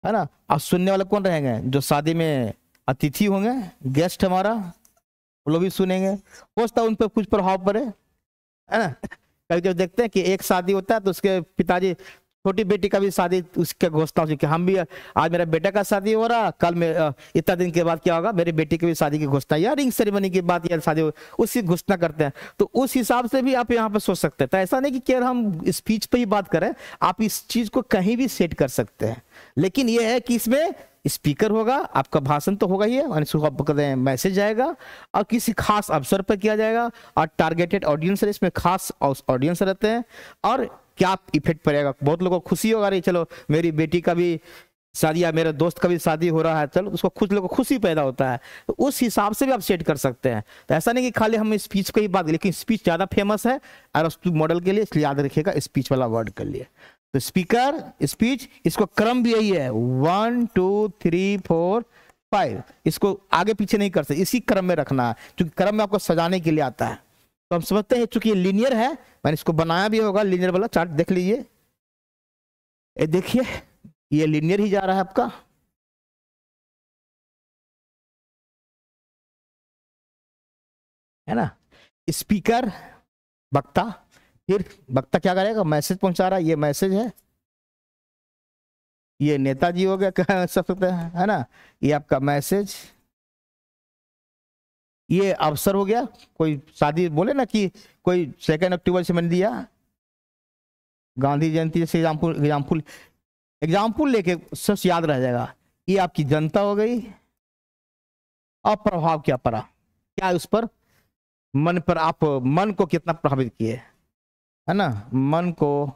है ना। अब सुनने वाले कौन रहेंगे, जो शादी में अतिथि होंगे, गेस्ट हमारा, वो लोग भी सुनेंगे, हो सकता है उन पर कुछ प्रभाव पड़े, है ना। कभी कभी देखते हैं कि एक शादी होता है तो उसके पिताजी, छोटी बेटी का भी शादी, उसके घोषणा होती है कि हम भी, आज मेरा बेटा का शादी हो रहा, कल में इतना दिन के बाद क्या होगा, मेरी बेटी की भी शादी की घोषणा, या रिंग सेरेमनी की बात, या शादी उसकी घोषणा करते हैं। तो उस हिसाब से भी आप यहाँ पर सोच सकते हैं। तो ऐसा नहीं कि केवल हम स्पीच पे ही बात करें, आप इस चीज को कहीं भी सेट कर सकते हैं, लेकिन यह है कि इसमें स्पीकर होगा, आपका भाषण तो होगा ही, मैसेज आएगा और किसी खास अवसर पर किया जाएगा, और टारगेटेड ऑडियंस है, इसमें खास ऑडियंस रहते हैं, और क्या इफेक्ट पड़ेगा, बहुत लोगों को खुशी होगा, रही चलो मेरी बेटी का भी शादी या मेरे दोस्त का भी शादी हो रहा है, चलो उसको कुछ लोगों को खुशी पैदा होता है, तो उस हिसाब से भी आप सेट कर सकते हैं। तो ऐसा नहीं कि खाली हम स्पीच को ही बात, लेकिन स्पीच ज्यादा फेमस है अरस्तु मॉडल के लिए, इसलिए याद रखिएगा स्पीच वाला वर्ड कर लिए। तो स्पीकर स्पीच, इसको क्रम भी यही है 1 2 3 4 5, इसको आगे पीछे नहीं कर सकते, इसी क्रम में रखना है, क्योंकि क्रम में आपको सजाने के लिए आता है। तो हम समझते हैं चूंकि ये लीनियर है, मैंने इसको बनाया भी होगा, लीनियर वाला चार्ट देख लीजिए, ये देखिए ये लीनियर ही जा रहा है आपका, है ना। स्पीकर वक्ता, फिर वक्ता क्या करेगा, मैसेज पहुंचा रहा है, ये मैसेज है, ये नेताजी हो गया, कह सकते हैं, है ना, ये आपका मैसेज, ये अवसर हो गया, कोई शादी बोले ना कि कोई 2 अक्टूबर से मैंने दिया गांधी जयंती जैसे एग्जाम्पल लेके सब याद रह जाएगा। ये आपकी जनता हो गई, और प्रभाव क्या पड़ा, क्या उस पर मन पर, आप मन को कितना प्रभावित किए, है ना, मन को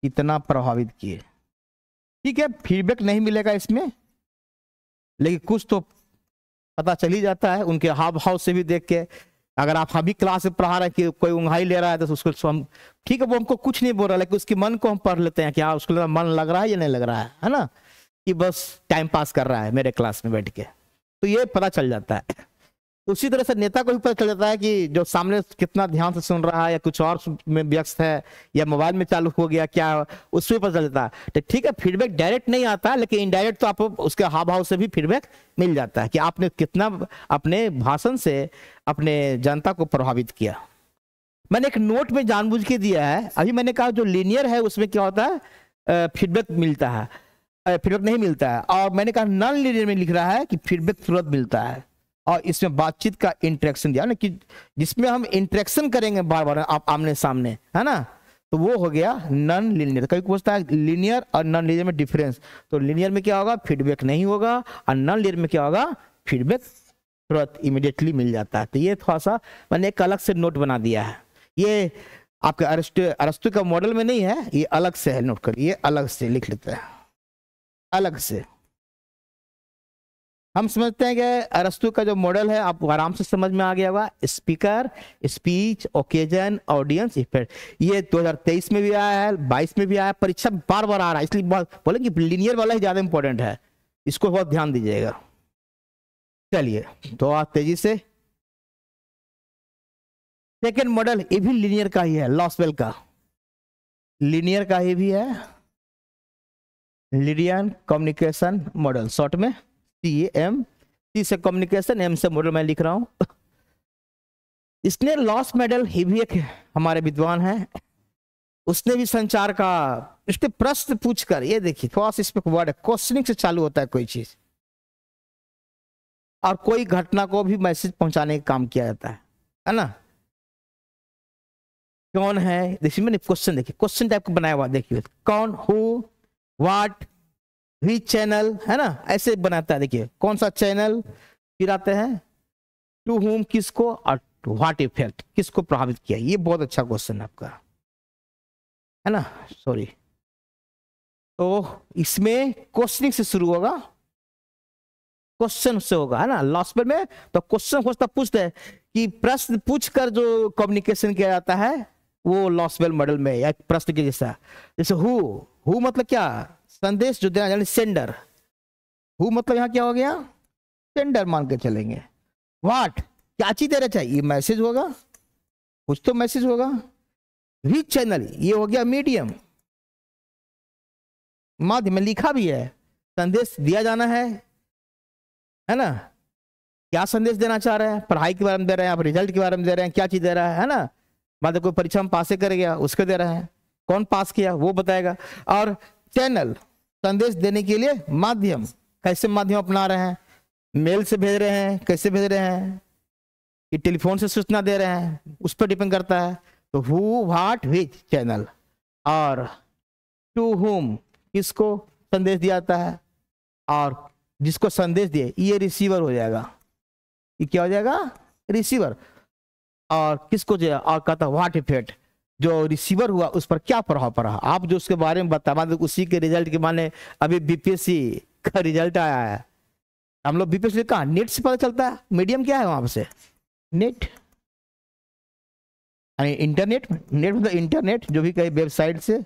कितना प्रभावित किए। ठीक है, फीडबैक नहीं मिलेगा इसमें, लेकिन कुछ तो पता चल ही जाता है उनके हाव भाव से भी देख के। अगर आप अभी क्लास में पढ़ा रहे हैं कि कोई उंघाई ले रहा है तो उसको हम ठीक है, वो हमको कुछ नहीं बोल रहा, लेकिन उसके मन को हम पढ़ लेते हैं कि हाँ उसको मन लग रहा है या नहीं लग रहा है ना, कि बस टाइम पास कर रहा है मेरे क्लास में बैठ के, तो ये पता चल जाता है। उसी तरह से नेता को भी पता चल जाता है कि जो सामने कितना ध्यान से सुन रहा है या कुछ और में व्यस्त है या मोबाइल में चालू हो गया क्या, उससे भी पता चल जाता है। तो ठीक है, फीडबैक डायरेक्ट नहीं आता, लेकिन इनडायरेक्ट तो आपको उसके हाव भाव से भी फीडबैक मिल जाता है कि आपने कितना अपने भाषण से अपने जनता को प्रभावित किया। मैंने एक नोट में जानबूझ के दिया है, अभी मैंने कहा जो लीनियर है उसमें क्या होता है फीडबैक मिलता है, फीडबैक नहीं मिलता है, और मैंने कहा नॉन लीनियर में लिख रहा है कि फीडबैक तुरंत मिलता है। और इसमें बातचीत का इंटरेक्शन दिया ना, कि जिसमें हम इंटरेक्शन करेंगे बार बार आप आमने सामने, है ना, तो वो हो गया नॉन लीनियर। कभी पूछता है लीनियर और नॉन लीनियर में डिफरेंस, तो लीनियर में क्या होगा, फीडबैक नहीं होगा, और नॉन लीनियर में क्या होगा, फीडबैक तुरंत इमीडिएटली मिल जाता है। तो ये थोड़ा सा मैंने एक अलग से नोट बना दिया है, ये आपके अरस्तु का मॉडल में नहीं है, ये अलग से है, नोट करिए, ये अलग से लिख लेते हैं, अलग से। हम समझते हैं कि अरस्तु का जो मॉडल है आपको आराम से समझ में आ गया होगा, speaker, speech, occasion, audience, effect. ये 2023 में भी आया है, 22 में भी आया है, परीक्षा बार बार आ रहा है, इसलिए बोले कि लीनियर वाला ही ज्यादा इंपॉर्टेंट है, इसको बहुत ध्यान दीजिएगा। चलिए तो आज तेजी से सेकेंड मॉडल, ये भी लीनियर का ही है, लॉसवेल का, लीनियर का ही भी है, लीनियर कम्युनिकेशन मॉडल, शॉर्ट में CAM, C से कम्युनिकेशन, M से मॉडल मैं लिख रहा हूं। इसने लॉस मॉडल, ही भी एक हमारे विद्वान है, उसने भी संचार का, इसके प्रश्न पूछकर, ये देखिए थोड़ा सा इसमें वर्ड है, क्वेश्चनिंग से चालू होता है कोई चीज, और कोई घटना को भी मैसेज पहुंचाने का काम किया जाता है ना। कौन है, देखिए मैंने क्वेश्चन, देखिए क्वेश्चन टाइप का बनाया हुआ, देखिए कौन, हु, व्हाट, व्हिच चैनल, है ना, ऐसे बनाता है। देखिए कौन सा चैनल, फिर आते हैं टू हुम, किसको, और व्हाट इफेक्ट, किसको प्रभावित किया। ये बहुत अच्छा क्वेश्चन है आपका, है ना, सॉरी। तो इसमें क्वेश्चनिंग से शुरू होगा, क्वेश्चन से होगा, है ना, लॉसवेल में तो क्वेश्चन खोजता पूछते हैं कि प्रश्न पूछकर जो कम्युनिकेशन किया जाता है वो लॉसवेल मॉडल में, या प्रश्न के जैसा। जैसे हु मतलब क्या, संदेश जो देना, यानी सेंडर, हु मतलब यहां क्या हो गया, सेंडर मान के चलेंगे। व्हाट, क्या चीज देना चाहिए, ये मैसेज होगा, कुछ तो मैसेज होगा। व्हिच चैनल, ये हो गया मीडियम, माध्यम में लिखा भी है, संदेश दिया जाना है ना, क्या संदेश देना चाह रहे हैं, पढ़ाई के बारे में दे रहे हैं, आप रिजल्ट के बारे में दे रहे हैं, क्या चीज दे रहा है ना, मतलब कोई परीक्षा में पास कर गया उसके दे रहे हैं, कौन पास किया वो बताएगा। और चैनल, संदेश देने के लिए माध्यम, कैसे माध्यम अपना रहे हैं, मेल से भेज रहे हैं, कैसे भेज रहे हैं, कि टेलीफोन से सूचना दे रहे हैं, उस पर डिपेंड करता है। तो हु, व्हाट, व्हिच चैनल, और टू हुम, किसको संदेश दिया जाता है, और जिसको संदेश दिए ये रिसीवर हो जाएगा, ये क्या हो जाएगा, रिसीवर। और किसको जो, और कहता व्हाट इफेक्ट, जो रिसीवर हुआ उस पर क्या प्रभाव पड़ा, आप जो उसके बारे में बता, मतलब उसी के रिजल्ट के माने अभी बीपीएससी का रिजल्ट आया है, हम लोग बीपीएससी कहाँ, नेट से पता चलता है, मीडियम क्या है वहां से, नेट, यानी इंटरनेट, नेट मतलब इंटरनेट, जो भी कहीं वेबसाइट से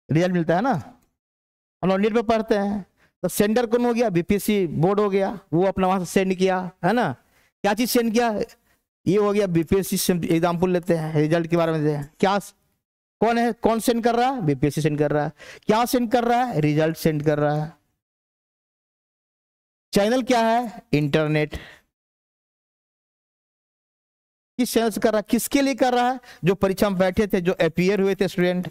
रिजल्ट मिलता है ना, हम लोग नेट पे पढ़ते हैं। तो सेंडर कौन हो गया, बीपीएससी बोर्ड हो गया, वो अपना वहां से सेंड किया, है ना, क्या चीज सेंड किया, ये हो गया बीपीएससी। एग्जाम्पल लेते हैं, रिजल्ट के बारे में, क्या कौन है, कौन सेंड कर रहा है, बीपीएससी सेंड कर रहा है, क्या सेंड कर रहा है, रिजल्ट सेंड कर रहा है। चैनल क्या है, इंटरनेट, किस चैनल से कर रहा है, किसके लिए कर रहा है, जो परीक्षा में बैठे थे, जो अपीयर हुए थे स्टूडेंट,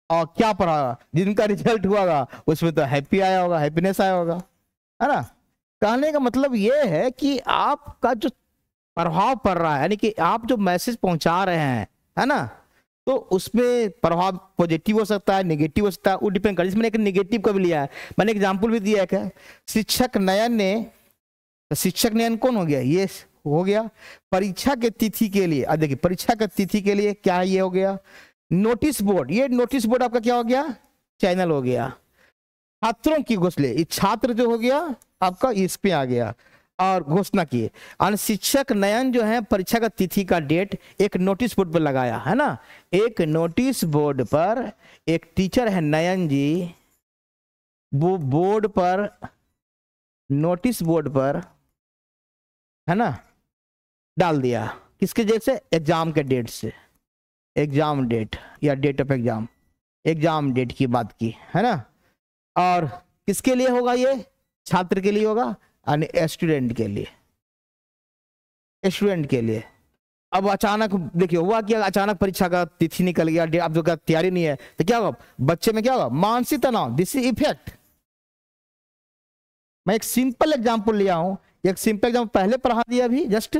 और क्या पढ़ा, जिनका रिजल्ट हुआ उसमें तो हैप्पी आया होगा, हैप्पीनेस आया होगा, है ना। कहने का मतलब ये है कि आपका जो प्रभाव पड़ रहा है, यानी कि आप जो मैसेज पहुंचा रहे हैं, है ना, तो उसमें प्रभाव पॉजिटिव हो सकता है, नेगेटिव हो सकता है, वो डिपेंड कर। इसमें एक नेगेटिव का भी लिया है, मैंने एग्जाम्पल भी दिया है, शिक्षक नयन ने, तो शिक्षक नयन कौन हो गया, ये हो गया परीक्षा के तिथि के लिए। अब देखिए परीक्षा के तिथि के लिए क्या ये हो गया, नोटिस बोर्ड, ये नोटिस बोर्ड आपका क्या हो गया, चैनल हो गया। छात्रों की घोषणा, ये छात्र जो हो गया आपका इस पे आ गया और घोषणा की। और शिक्षक नयन जो है परीक्षा का तिथि का डेट एक नोटिस बोर्ड पर लगाया है ना, एक नोटिस बोर्ड पर एक टीचर है नयन जी, वो बोर्ड पर, नोटिस बोर्ड पर है ना डाल दिया, किसके डेट से, एग्जाम के डेट से, एग्जाम डेट या date of exam, exam date की बात की है ना। और किसके लिए होगा ये, छात्र के लिए होगा, यानी स्टूडेंट के लिए, स्टूडेंट के लिए। अब अचानक देखिए हुआ क्या, अचानक परीक्षा का तिथि निकल गया, अब जो तैयारी नहीं है तो क्या होगा, बच्चे में क्या होगा, मानसिक तनाव, दिस इज इफेक्ट। मैं एक सिंपल एग्जांपल लिया हूं, एक सिंपल एग्जांपल पहले पढ़ा दिया अभी जस्ट,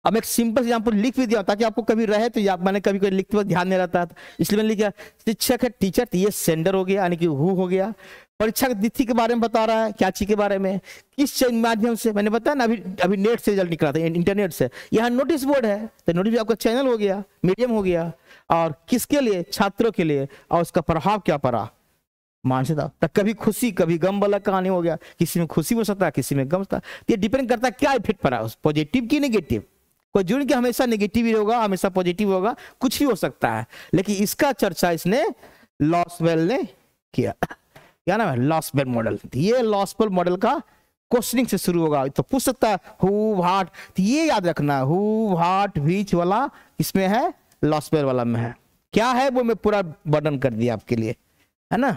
अब एक सिंपल एग्जांपल लिख भी दिया ताकि आपको कभी रहे तो या मैंने कभी कोई लिखते वक्त ध्यान नहीं रहता था, इसलिए मैंने लिखा शिक्षक है टीचर, तो ये सेंडर हो गया यानी कि हु हो गया। परीक्षा की तिथि के बारे में बता रहा है, क्या चीज के बारे में, किस माध्यम से, मैंने बताया ना अभी अभी नेट से रिजल्ट निकला था, इंटरनेट से। यहाँ नोटिस बोर्ड है तो नोटिस आपका चैनल हो गया, मीडियम हो गया, और किसके लिए, छात्रों के लिए, और उसका प्रभाव क्या पड़ा, मानसिकता तक, कभी खुशी कभी गम वाला कहानी हो गया, किसी में खुशी हो सकता है किसी में गम था, ये डिपेंड करता है क्या इफेक्ट पड़ा उस, पॉजिटिव की नेगेटिव। कोई जुड़ के हमेशा नेगेटिव ही होगा, हमेशा पॉजिटिव होगा, कुछ भी हो सकता है, लेकिन इसका चर्चा इसने लॉसबेल ने किया, क्या नाम है, लॉसबेल मॉडल। ये लॉसबेल मॉडल का क्वेश्चनिंग से शुरू होगा, तो पूछ सकता है हु व्हाट, तो ये याद रखना हु व्हाट व्हिच वाला इसमें है, लॉसबेल वाला में है, क्या है वो मैं पूरा वर्णन कर दिया आपके लिए, है ना,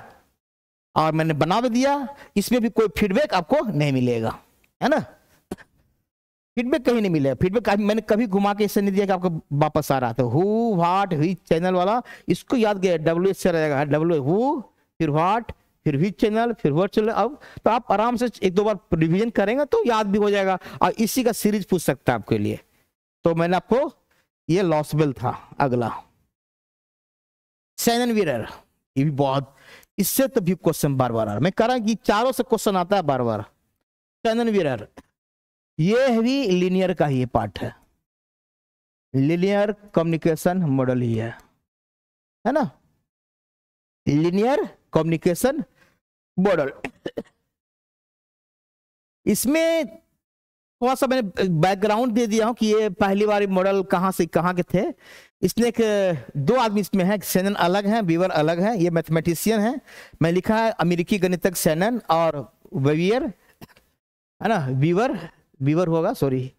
और मैंने बना भी दिया, इसमें भी कोई फीडबैक आपको नहीं मिलेगा, है ना, फीडबैक कहीं नहीं मिलेगा, फीडबैक मैंने कभी घुमा के इससे नहीं दिया कि आपको वापस आ रहा था, हु व्हाट व्हिच चैनल वाला, इसको याद गया, डब्ल्यू से रहेगा, डब्ल्यू हु, फिर व्हाट, फिर व्हिच चैनल, फिर व्हाट चैनल। अब तो आप आराम से एक दो बार रिवीजन करेंगे तो याद भी हो जाएगा, और इसी का सीरीज पूछ सकता है आपके लिए। तो मैंने आपको ये लॉसबेल था। अगला शैनन वीरर, ये भी बहुत, इससे तो भी क्वेश्चन बार बार आ रहा, मैं कह रहा हूं कि चारों से क्वेश्चन आता है बार बार। शैनन वीरर, ये भी लीनियर का ही पार्ट है, लीनियर कम्युनिकेशन मॉडल ही है ना, लीनियर कम्युनिकेशन मॉडल। इसमें थोड़ा सा मैंने बैकग्राउंड दे दिया हूं कि ये पहली बार मॉडल कहां से कहां के थे। इसने एक दो आदमी इसमें है, शैनन अलग है, वीवर अलग है, ये मैथमेटिशियन है, मैं लिखा है अमेरिकी गणितज्ञ शैनन और वीवर, है ना, वीवर, वीवर होगा, सॉरी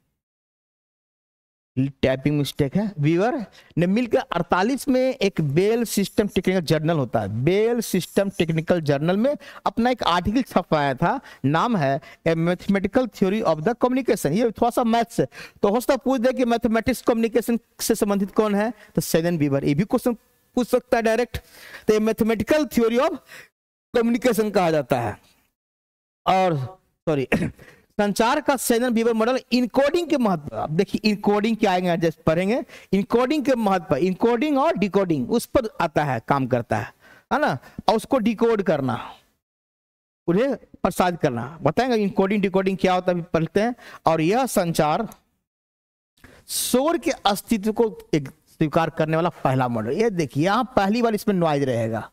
टाइपिंग मिस्टेक है, वीवर ने मिलकर 48 में एक बेल सिस्टम टेक्निकल जर्नल होता है, बेल सिस्टम टेक्निकल जर्नल में अपना एक आर्टिकल छपवाया था, नाम है ए mathematical theory of the communication. ये थोड़ा सा मैथ्स है तो हो सकता पूछ दे कि मैथमेटिक्स कम्युनिकेशन से संबंधित कौन है, तो शैनन वीवर, ये भी क्वेश्चन पूछ सकता है डायरेक्ट। तो ये मैथमेटिकल थ्योरी ऑफ कम्युनिकेशन कहा जाता है। और सॉरी संचार का शैनन वीवर मॉडल, इनकोडिंग के महत्व, अब देखिए इनकोडिंग क्या आएंगे जैसे पढ़ेंगे, इनकोडिंग के महत्व, इनकोडिंग और डिकोडिंग उस पर आता है, काम करता है ना, और उसको डिकोड करना, उन्हें प्रसारित करना, बताएंगे इनकोडिंग डिकोडिंग क्या होता है पढ़ते हैं। और यह संचार शोर के अस्तित्व को स्वीकार करने वाला पहला मॉडल। ये देखिए यहां पहली बार इसमें नॉइज रहेगा,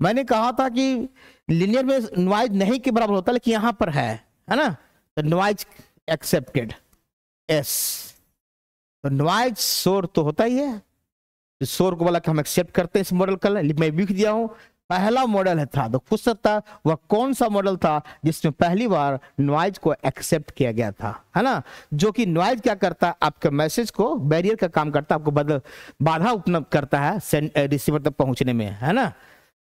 मैंने कहा था कि लिनियर में नॉइज नहीं के बराबर होता, लेकिन यहां पर है ना, नॉइज एक्सेप्टेड, एस, तो नॉइज शोर तो होता ही है, शोर को बोला कि हम एक्सेप्ट करते हैं इस मॉडल का, मैं लिख दिया हूं पहला मॉडल है था, तो पूछ सकता वह कौन सा मॉडल था जिसमें पहली बार नॉइज को एक्सेप्ट किया गया था, है ना, जो कि नॉइज क्या करता है, आपके मैसेज को बैरियर का काम करता है, आपको बाधा उपलब्ध करता है रिसीवर तक पहुंचने में, है ना।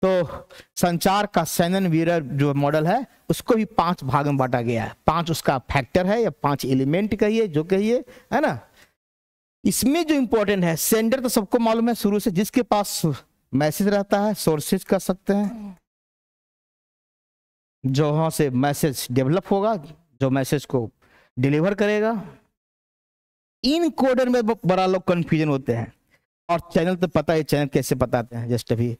तो संचार का शैनन वीरर जो मॉडल है उसको भी 5 भाग में बांटा गया है, 5 उसका फैक्टर है या 5 एलिमेंट कहिए जो कहिए, है ना। इसमें जो इंपॉर्टेंट है, सेंडर तो सबको मालूम है शुरू से, जिसके पास मैसेज रहता है सोर्सेज कर सकते हैं, जो वहां से मैसेज डेवलप होगा, जो मैसेज को डिलीवर करेगा। इन कोडर में बड़ा लोग कंफ्यूजन होते हैं, और चैनल तो पता है चैनल कैसे बताते हैं जस्ट अभी।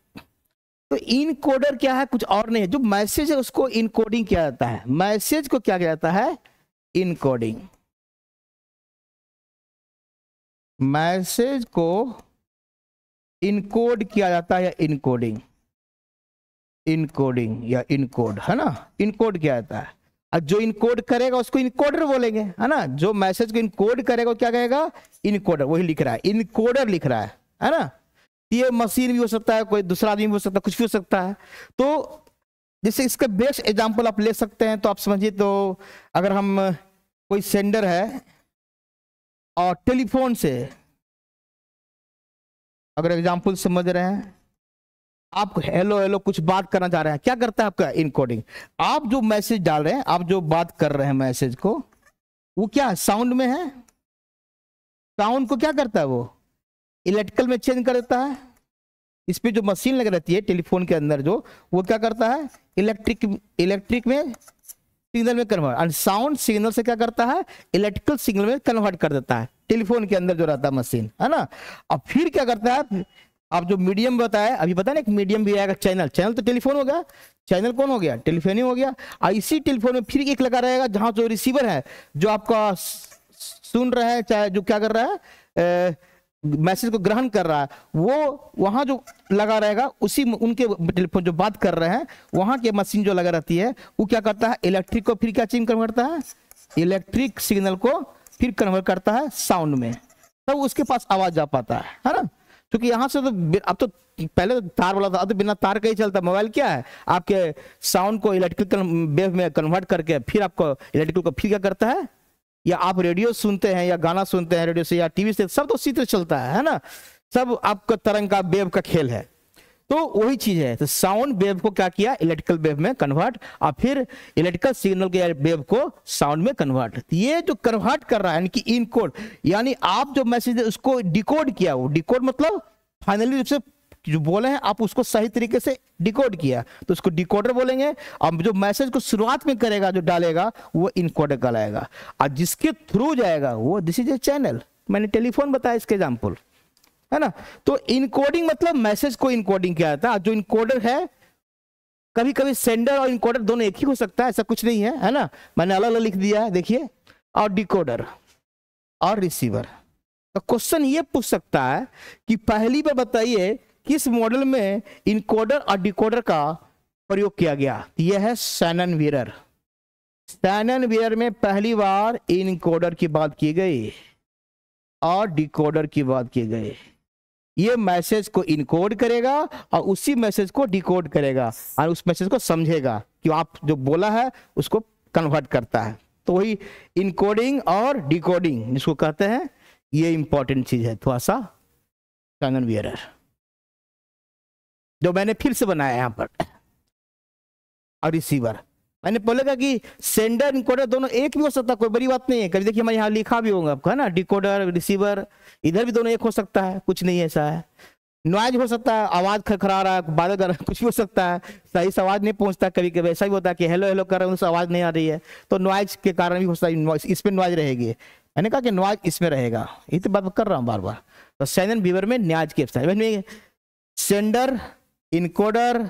तो इनकोडर क्या है, कुछ और नहीं है, जो मैसेज है उसको इनकोडिंग किया जाता है, मैसेज को क्या किया जाता है, इनकोडिंग, मैसेज को इनकोड किया जाता है या इनकोडिंग। इनकोडिंग या इनकोड, है ना। इनकोड क्या आता है, और जो इनकोड करेगा उसको इनकोडर बोलेंगे, है ना। जो मैसेज को इनकोड करेगा वो क्या कहेगा, इनकोडर। वही लिख रहा है, इनकोडर लिख रहा है ना। ये मशीन भी हो सकता है, कोई दूसरा आदमी भी हो सकता है, कुछ भी हो सकता है। तो जैसे इसका बेस्ट एग्जांपल आप ले सकते हैं, तो आप समझिए, तो अगर हम कोई सेंडर है और टेलीफोन से, अगर एग्जांपल समझ रहे हैं, आप हेलो हेलो कुछ बात करना चाह रहे हैं, क्या करता है आपका इनकोडिंग। आप जो मैसेज डाल रहे हैं, आप जो बात कर रहे हैं मैसेज को, वो क्या साउंड में है, साउंड को क्या करता है, वो इलेक्ट्रिकल में चेंज कर देता है। इस पे जो मशीन लग रहती है टेलीफोन के अंदर जो, वो क्या करता है, इलेक्ट्रिक में सिग्नल में कन्वर्ट, और साउंड सिग्नल से क्या करता है, इलेक्ट्रिकल सिग्नल में कन्वर्ट कर देता है, टेलीफोन के अंदर जो रहता है मशीन, है ना। अब फिर क्या करता है, आप जो मीडियम बताया अभी, पता ना, एक मीडियम भी आएगा, चैनल। चैनल तो टेलीफोन हो गया, चैनल कौन हो गया, टेलीफोन ही हो गया। और इसी टेलीफोन में फिर एक लगा रहेगा, जहां जो रिसीवर है, जो आपका सुन रहा है, चाहे जो क्या कर रहा है, मैसेज को ग्रहण कर रहा है, वो वहां जो लगा रहेगा, उसी उनके टेलीफोन जो बात कर रहे हैं, वहां के मशीन जो लगा रहती है, वो क्या करता है, इलेक्ट्रिक को फिर क्या चेंज करता है, इलेक्ट्रिक सिग्नल को फिर कन्वर्ट करता है साउंड में, तब उसके पास आवाज जा पाता है ना। क्योंकि यहां से तो अब तो पहले तो तार वाला था, अब तो बिना तार का ही चलता। मोबाइल क्या है, आपके साउंड को इलेक्ट्रिकल वेव में कन्वर्ट करके फिर आपको इलेक्ट्रिकल को फिर क्या करता है, या आप रेडियो सुनते हैं या गाना सुनते हैं रेडियो से या टीवी से, सब तो उसी तरह चलता है ना। सब आपका तरंग का वेव का खेल है, तो वही चीज है। तो साउंड वेव को क्या किया, इलेक्ट्रिकल वेव में कन्वर्ट, और फिर इलेक्ट्रिकल सिग्नल के वेव को साउंड में कन्वर्ट। ये जो कन्वर्ट कर रहा है, यानी कि इनकोड, यानी आप जो मैसेज है उसको डिकोड किया। वो डिकोड मतलब फाइनली रूप से जो बोले हैं आप उसको सही तरीके से डिकोड किया, तो उसको डिकोडर बोलेंगे। अब जो मैसेज को शुरुआत में करेगा, जो डालेगा, वो इनकोडर कहलाएगा, और जिसके थ्रू जाएगा वो दिस इज ए चैनल। मैंने टेलीफोन बताया इसके एग्जाम्पल, है ना। तो इनकोडिंग मतलब मैसेज को इनकोडिंग किया जाता है। जो इनकोडर है, कभी कभी सेंडर और इनकोडर दोनों एक ही हो सकता है, ऐसा कुछ नहीं है ना। मैंने अलग अलग लिख दिया है, देखिए। और डिकोडर और रिसीवर। तो क्वेश्चन ये पूछ सकता है कि पहली बार बताइए किस मॉडल में इनकोडर और डिकोडर का प्रयोग किया गया। यह है शैनन वीरर। शैनन वीरर में पहली बार इनकोडर की बात की गई और डिकोडर की बात की गई। ये मैसेज को इनकोड करेगा और उसी मैसेज को डिकोड करेगा, और उस मैसेज को समझेगा कि आप जो बोला है उसको कन्वर्ट करता है। तो वही इनकोडिंग और डिकोडिंग जिसको कहते हैं, ये इंपॉर्टेंट चीज है थोड़ा सा। शैनन वीरर जो मैंने फिर से बनाया यहां पर, और रिसीवर मैंने बोला कहा कि सेंडर इनकोडर दोनों एक भी हो सकता है, कोई बड़ी बात नहीं है। कभी देखिए मैं यहाँ लिखा भी होगा आपको, है ना, डिकोडर रिसीवर, इधर भी दोनों एक हो सकता है, कुछ नहीं ऐसा है। नॉइज हो सकता है, आवाज खरखरा रहा है, बादल कर, कुछ भी हो सकता है, सही से आवाज नहीं पहुंचता। कभी कभी ऐसा भी होता है कि हेलो हेलो कर रहे हैं, उनसे आवाज नहीं आ रही है, तो नॉइज के कारण भी हो सकता है, इसमें नॉइज रहेगी। मैंने कहा कि नॉइज इसमें रहेगा, ये तो बात कर रहा हूँ बार बार। तो शैनन वीरर में नॉइज के सेंडर, इनकोडर,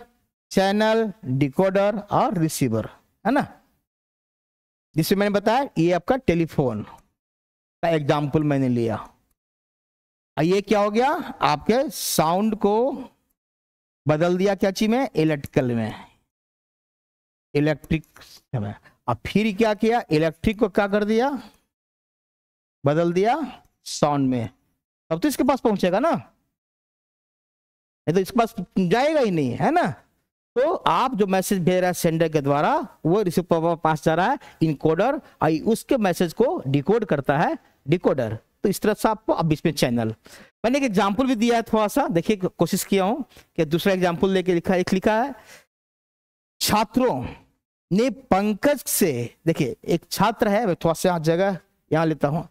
चैनल, डिकोडर और रिसीवर, है ना। जिससे मैंने बताया ये आपका टेलीफोन का एग्जाम्पल मैंने लिया। ये क्या हो गया, आपके साउंड को बदल दिया क्या चीज में, इलेक्ट्रिकल में, इलेक्ट्रिक में। अब फिर क्या किया, इलेक्ट्रिक को क्या कर दिया, बदल दिया साउंड में। अब तो इसके पास पहुंचेगा ना, नहीं तो इसके पास जाएगा ही नहीं, है ना। तो आप जो मैसेज भेज रहा है सेंडर के द्वारा, वो रिसीवर पास जा रहा है इनकोडर, और उसके मैसेज को डिकोड करता है डिकोडर। तो इस तरह से आपको, अब इसमें चैनल, मैंने एक एग्जांपल भी दिया है थोड़ा सा, देखिए कोशिश किया हूं कि दूसरा एग्जांपल लेके लिखा है। छात्रों ने पंकज से, देखिए एक छात्र है, थोड़ा सा जगह यहां लेता हूं,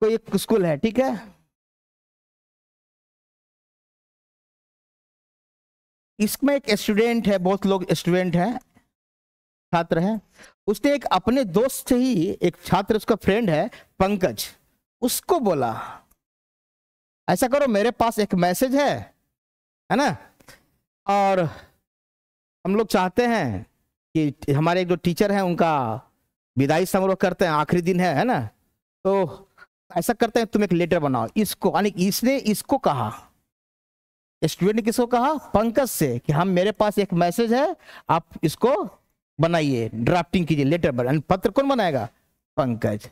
कोई एक स्कूल है, ठीक है, इसमें एक स्टूडेंट है, बहुत लोग स्टूडेंट हैं, छात्र हैं। उसने एक अपने दोस्त से ही, एक छात्र उसका फ्रेंड है पंकज, उसको बोला ऐसा करो, मेरे पास एक मैसेज है ना, और हम लोग चाहते हैं कि हमारे जो टीचर हैं उनका विदाई समारोह करते हैं, आखिरी दिन है ना, तो ऐसा करते हैं तुम एक लेटर बनाओ। इसको, यानी इसने इसको कहा, स्टूडेंट ने किसको कहा? पंकज से, कि हम मेरे पास एक मैसेज है, आप इसको बनाइए, ड्राफ्टिंग कीजिए, लेटर बना। पत्र कौन बनाएगा? पंकज।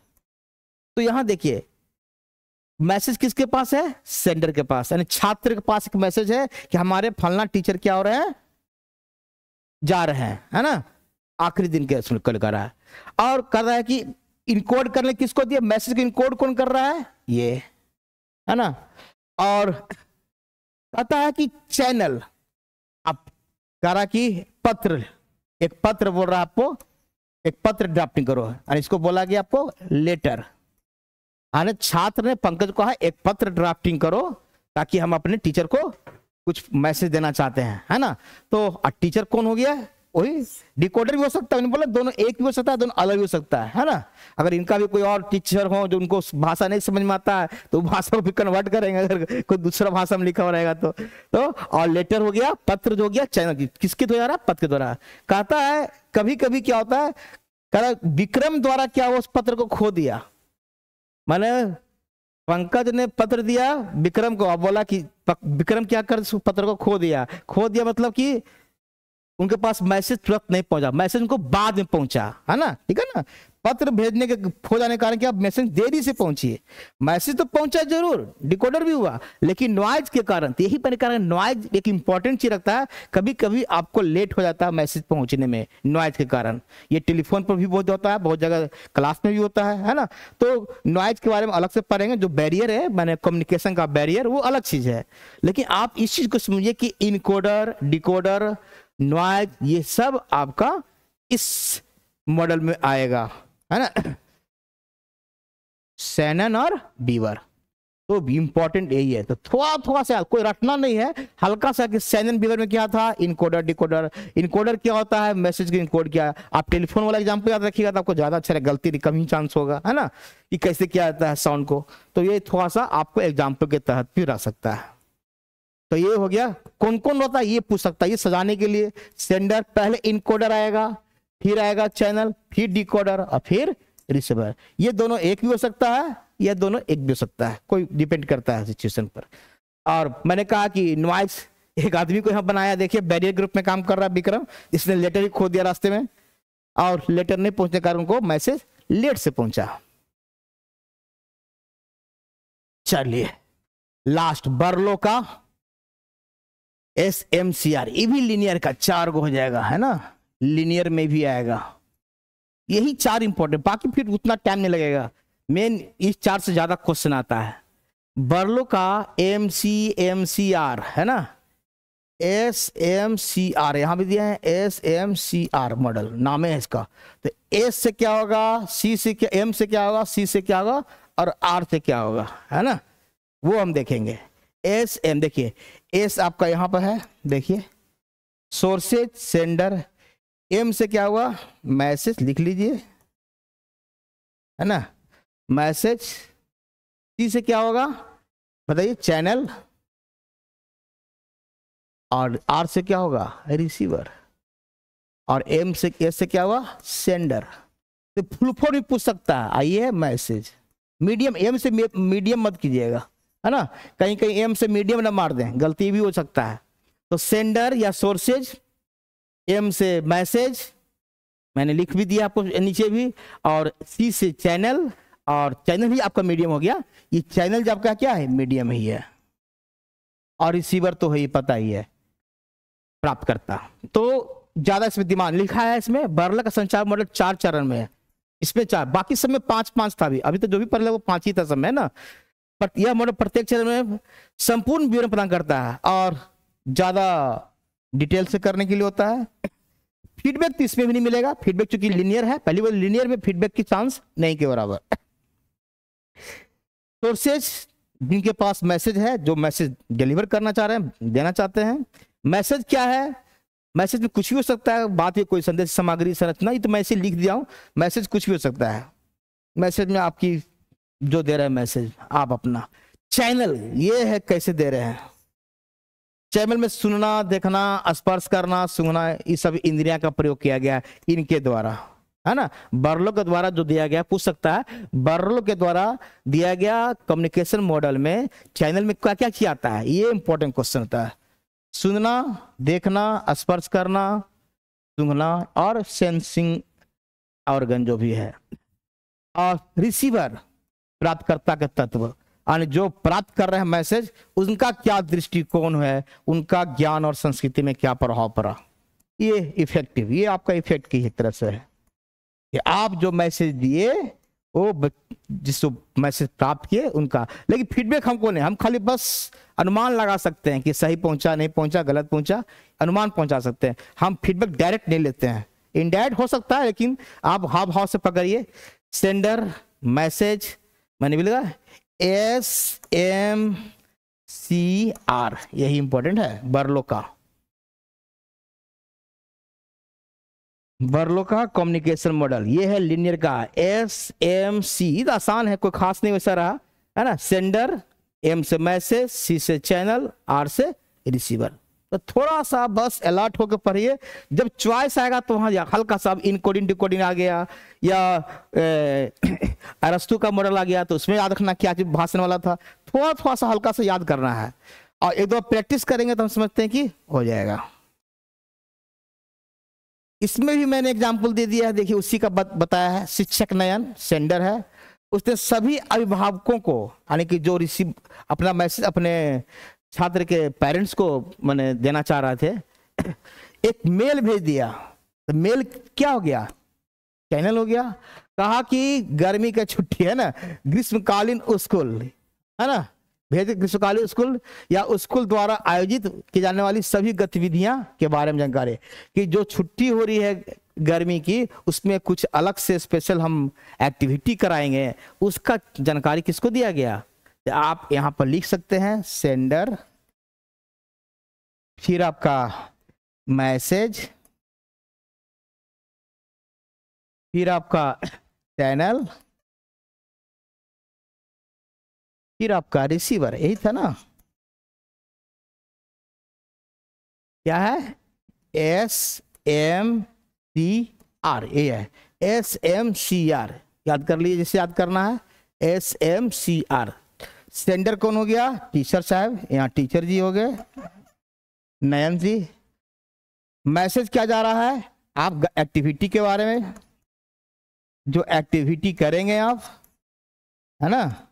तो यहां देखिए मैसेज किसके पास है? सेंडर के पास, यानी छात्र के पास एक मैसेज है कि हमारे फलना टीचर क्या हो रहे हैं? जा रहे हैं, है ना, आखिरी दिन के कल कर रहा है। और कर रहा है कि इनकोड करने किसको दिया? मैसेज को इनकोड कौन कर रहा है? ये, है ना। और कहता है कि चैनल, आप कह रहा कि पत्र, एक पत्र बोल रहा है आपको, एक पत्र ड्राफ्टिंग करो, और इसको बोला गया आपको लेटर। यानी छात्र ने पंकज को कहा एक पत्र ड्राफ्टिंग करो ताकि हम अपने टीचर को कुछ मैसेज देना चाहते हैं, है ना। तो टीचर कौन हो गया? वही डिकोडर भी हो सकता है, बोला दोनों एक भी हो सकता है, दोनों अलग भी हो सकता है ना। अगर इनका भी कोई और टीचर हो जो उनको भाषा नहीं समझ में आता है तो भाषा को भी कन्वर्ट करेंगे, अगर कोई दूसरा भाषा में लिखा हो रहेगा तो और लेटर हो गया, पत्र जो हो गया चैनल किसके द्वारा? पत्र के द्वारा। कहता है कभी कभी क्या होता है, कह रहा विक्रम द्वारा क्या उस पत्र को खो दिया, माने पंकज ने पत्र दिया विक्रम को, अब बोला कि विक्रम क्या कर पत्र को खो दिया। खो दिया मतलब कि उनके पास मैसेज तुरंत नहीं पहुंचा, मैसेज उनको बाद में पहुंचा, है ना, ठीक है ना। पत्र भेजने के खो जाने के कारण क्या मैसेज देरी से पहुंची है, मैसेज तो पहुंचा जरूर, डिकोडर भी हुआ, लेकिन नॉइज के कारण, यही पर कारण नॉइज एक इंपॉर्टेंट चीज रखता है, कभी कभी आपको लेट हो जाता है मैसेज पहुंचने में नॉइज के कारण। ये टेलीफोन पर भी बहुत होता है, बहुत जगह क्लास में भी होता है ना। तो नॉइज के बारे में अलग से पढ़ेंगे, जो बैरियर है मैंने कम्युनिकेशन का बैरियर, वो अलग चीज है। लेकिन आप इस चीज को समझिए कि इनकोडर, डिकोडर, नॉइज, ये सब आपका इस मॉडल में आएगा, है ना। शैनन और बीवर, तो इंपॉर्टेंट यही है। तो थोड़ा थोड़ा सा कोई रटना नहीं है, हल्का सा कि शैनन बीवर में क्या था? Encoder, decoder. इनकोडर क्या होता है? मैसेज का इनकोड किया। आप टेलीफोन वाला एग्जांपल याद रखिएगा तो आपको ज्यादा अच्छा, गलती कम ही चांस होगा, है ना, कि कैसे किया जाता है साउंड को। तो ये थोड़ा सा आपको एग्जाम्पल के तहत भी रह सकता है। तो ये हो गया, कौन कौन होता है ये पूछ सकता है। ये सजाने के लिए सेंडर, पहले इनकोडर आएगा, फिर आएगा चैनल, फिर डिकोडर और फिर रिसीवर। ये दोनों एक भी हो सकता है, ये दोनों एक भी हो सकता है, कोई डिपेंड करता है सिचुएशन पर। और मैंने कहा कि नॉइज, एक आदमी को यहां बनाया, देखिए बैरियर ग्रुप में काम कर रहा है विक्रम, इसने लेटर ही खो दिया रास्ते में, और लेटर नहीं पहुंचने के कारण उनको मैसेज लेट से पहुंचा। चलिए लास्ट बर्लो का SMCR, ये भी लीनियर का 4 गो हो जाएगा, है ना, लीनियर में भी आएगा। यही 4 इंपॉर्टेंट, बाकी फिर उतना टाइम नहीं लगेगा। मेन इस 4 से ज्यादा क्वेश्चन आता है। बर्लो का MCR है ना, SMCR यहां भी दिया है, SMCR मॉडल नाम है इसका। तो S से क्या होगा, C से क्या, M से क्या होगा, C से क्या होगा, और R से क्या होगा, है ना, वो हम देखेंगे। SM देखिए, S आपका यहां पर है, देखिए सोर्सेज, सेंडर। M से क्या हुआ? मैसेज, लिख लीजिए, है ना, मैसेज। C से क्या होगा बताइए? चैनल। और R से क्या होगा? रिसीवर। और M से, S से क्या हुआ? सेंडर। तो फुल फॉर्म भी पूछ सकता है, आइए मैसेज। मीडियम, M से मीडियम मत कीजिएगा, है ना, कहीं कहीं M से मीडियम ना मार दें, गलती भी हो सकता है। तो सेंडर या सोर्सेज, M से मैसेज, मैंने लिख भी दिया आपको नीचे भी, और C से चैनल, और चैनल ही आपका मीडियम हो गया। ये चैनल जब का क्या है? मीडियम ही है। और रिसीवर तो है ही, पता ही है, प्राप्त करता। तो ज्यादा इसमें दिमाग लिखा है। इसमें बर्लो का संचार मॉडल 4 चरण में है, इसमें 4, बाकी सब में 5-5 था। अभी तो जो भी पढ़ ले वो 5 ही था सब में, है ना। पर यह मॉडल प्रत्येक चरण में संपूर्ण विवरण प्रदान करता है, और ज्यादा डिटेल से करने के लिए होता है। फीडबैक तो इसमें भी नहीं मिलेगा, फीडबैक चूंकि लिनियर है, पहली बार लिनियर में फीडबैक की चांस नहीं के बराबर। सोर्सेज, जिनके पास मैसेज है, जो मैसेज डिलीवर करना चाह रहे हैं, देना चाहते हैं। मैसेज क्या है? मैसेज में कुछ भी हो सकता है, बात ये कोई संदेश, सामग्री, संरचना, ये तो मैं इसे लिख दिया हूं। मैसेज कुछ भी हो सकता है, मैसेज में आपकी जो दे रहे हैं मैसेज आप अपना। चैनल ये है कैसे दे रहे हैं। चैनल में सुनना, देखना, स्पर्श करना, सूंघना, ये सब इंद्रियां का प्रयोग किया गया है इनके द्वारा। है ना। बर्लो के द्वारा जो दिया गया, पूछ सकता है बर्लो के द्वारा दिया गया कम्युनिकेशन मॉडल में चैनल में क्या क्या किया जाता है, ये इंपॉर्टेंट क्वेश्चन होता है। सुनना, देखना, स्पर्श करना, सूंघना और सेंसिंग ऑर्गन जो भी है। और रिसीवर प्राप्तकर्ता के तत्व, यानी जो प्राप्त कर रहे हैं मैसेज, उनका क्या दृष्टिकोण है, उनका ज्ञान और संस्कृति में क्या प्रभाव पड़ा, ये इफेक्टिव, ये आपका इफेक्ट की एक तरह से है कि आप जो मैसेज दिए वो जिसको मैसेज प्राप्त किए उनका। लेकिन फीडबैक हमको नहीं, हम खाली बस अनुमान लगा सकते हैं कि सही पहुंचा, नहीं पहुंचा, गलत पहुंचा, अनुमान पहुंचा सकते हैं। हम फीडबैक डायरेक्ट नहीं लेते हैं, इनडायरेक्ट हो सकता है, लेकिन आप हाव भाव से पकड़िए। सेंडर मैसेज मैंने भी लगा SMCR, यही इंपॉर्टेंट है बर्लो का। बर्लो का कम्युनिकेशन मॉडल ये है लीनियर का SMC, आसान है, कोई खास नहीं वैसा रहा है ना। सेंडर, M से मैसेज, C से चैनल, R से रिसीवर। तो थोड़ा सा बस अलर्ट होकर पढ़िए, जब चॉइस आएगा तो वहां हल्का सा इनकोडिंग डिकोडिंग आ गया या अरस्तु का मॉडल आ गया तो उसमें याद रखना क्या चीज भाषण वाला था, थोड़ा थोड़ा सा हल्का सा याद करना है, और एक दो प्रैक्टिस करेंगे तो हम समझते हैं कि हो जाएगा। इसमें भी मैंने एग्जाम्पल दे दिया है, देखिए उसी का बताया है। शिक्षक नयन सेंडर है, उसने सभी अभिभावकों को, यानी कि जो रिसीव अपना मैसेज अपने छात्र के पेरेंट्स को मैंने देना चाह रहे थे, एक मेल भेज दिया। तो मेल क्या हो गया, चैनल हो गया। कहा कि गर्मी का छुट्टी है ना, ग्रीष्मकालीन स्कूल है ना, भेज ग्रीष्मकालीन स्कूल या स्कूल द्वारा आयोजित की जाने वाली सभी गतिविधियां के बारे में जानकारी, कि जो छुट्टी हो रही है गर्मी की, उसमें कुछ अलग से स्पेशल हम एक्टिविटी कराएंगे, उसका जानकारी किसको दिया गया। आप यहां पर लिख सकते हैं सेंडर, फिर आपका मैसेज, फिर आपका चैनल, फिर आपका रिसीवर, यही था ना। क्या है SMCR, ये है SMCR, याद कर लीजिए जैसे याद करना है SMCR। सेंडर कौन हो गया, टीचर साहब, यहाँ टीचर जी हो गए, नयन जी। मैसेज क्या जा रहा है, आप एक्टिविटी के बारे में, जो एक्टिविटी करेंगे आप, है ना,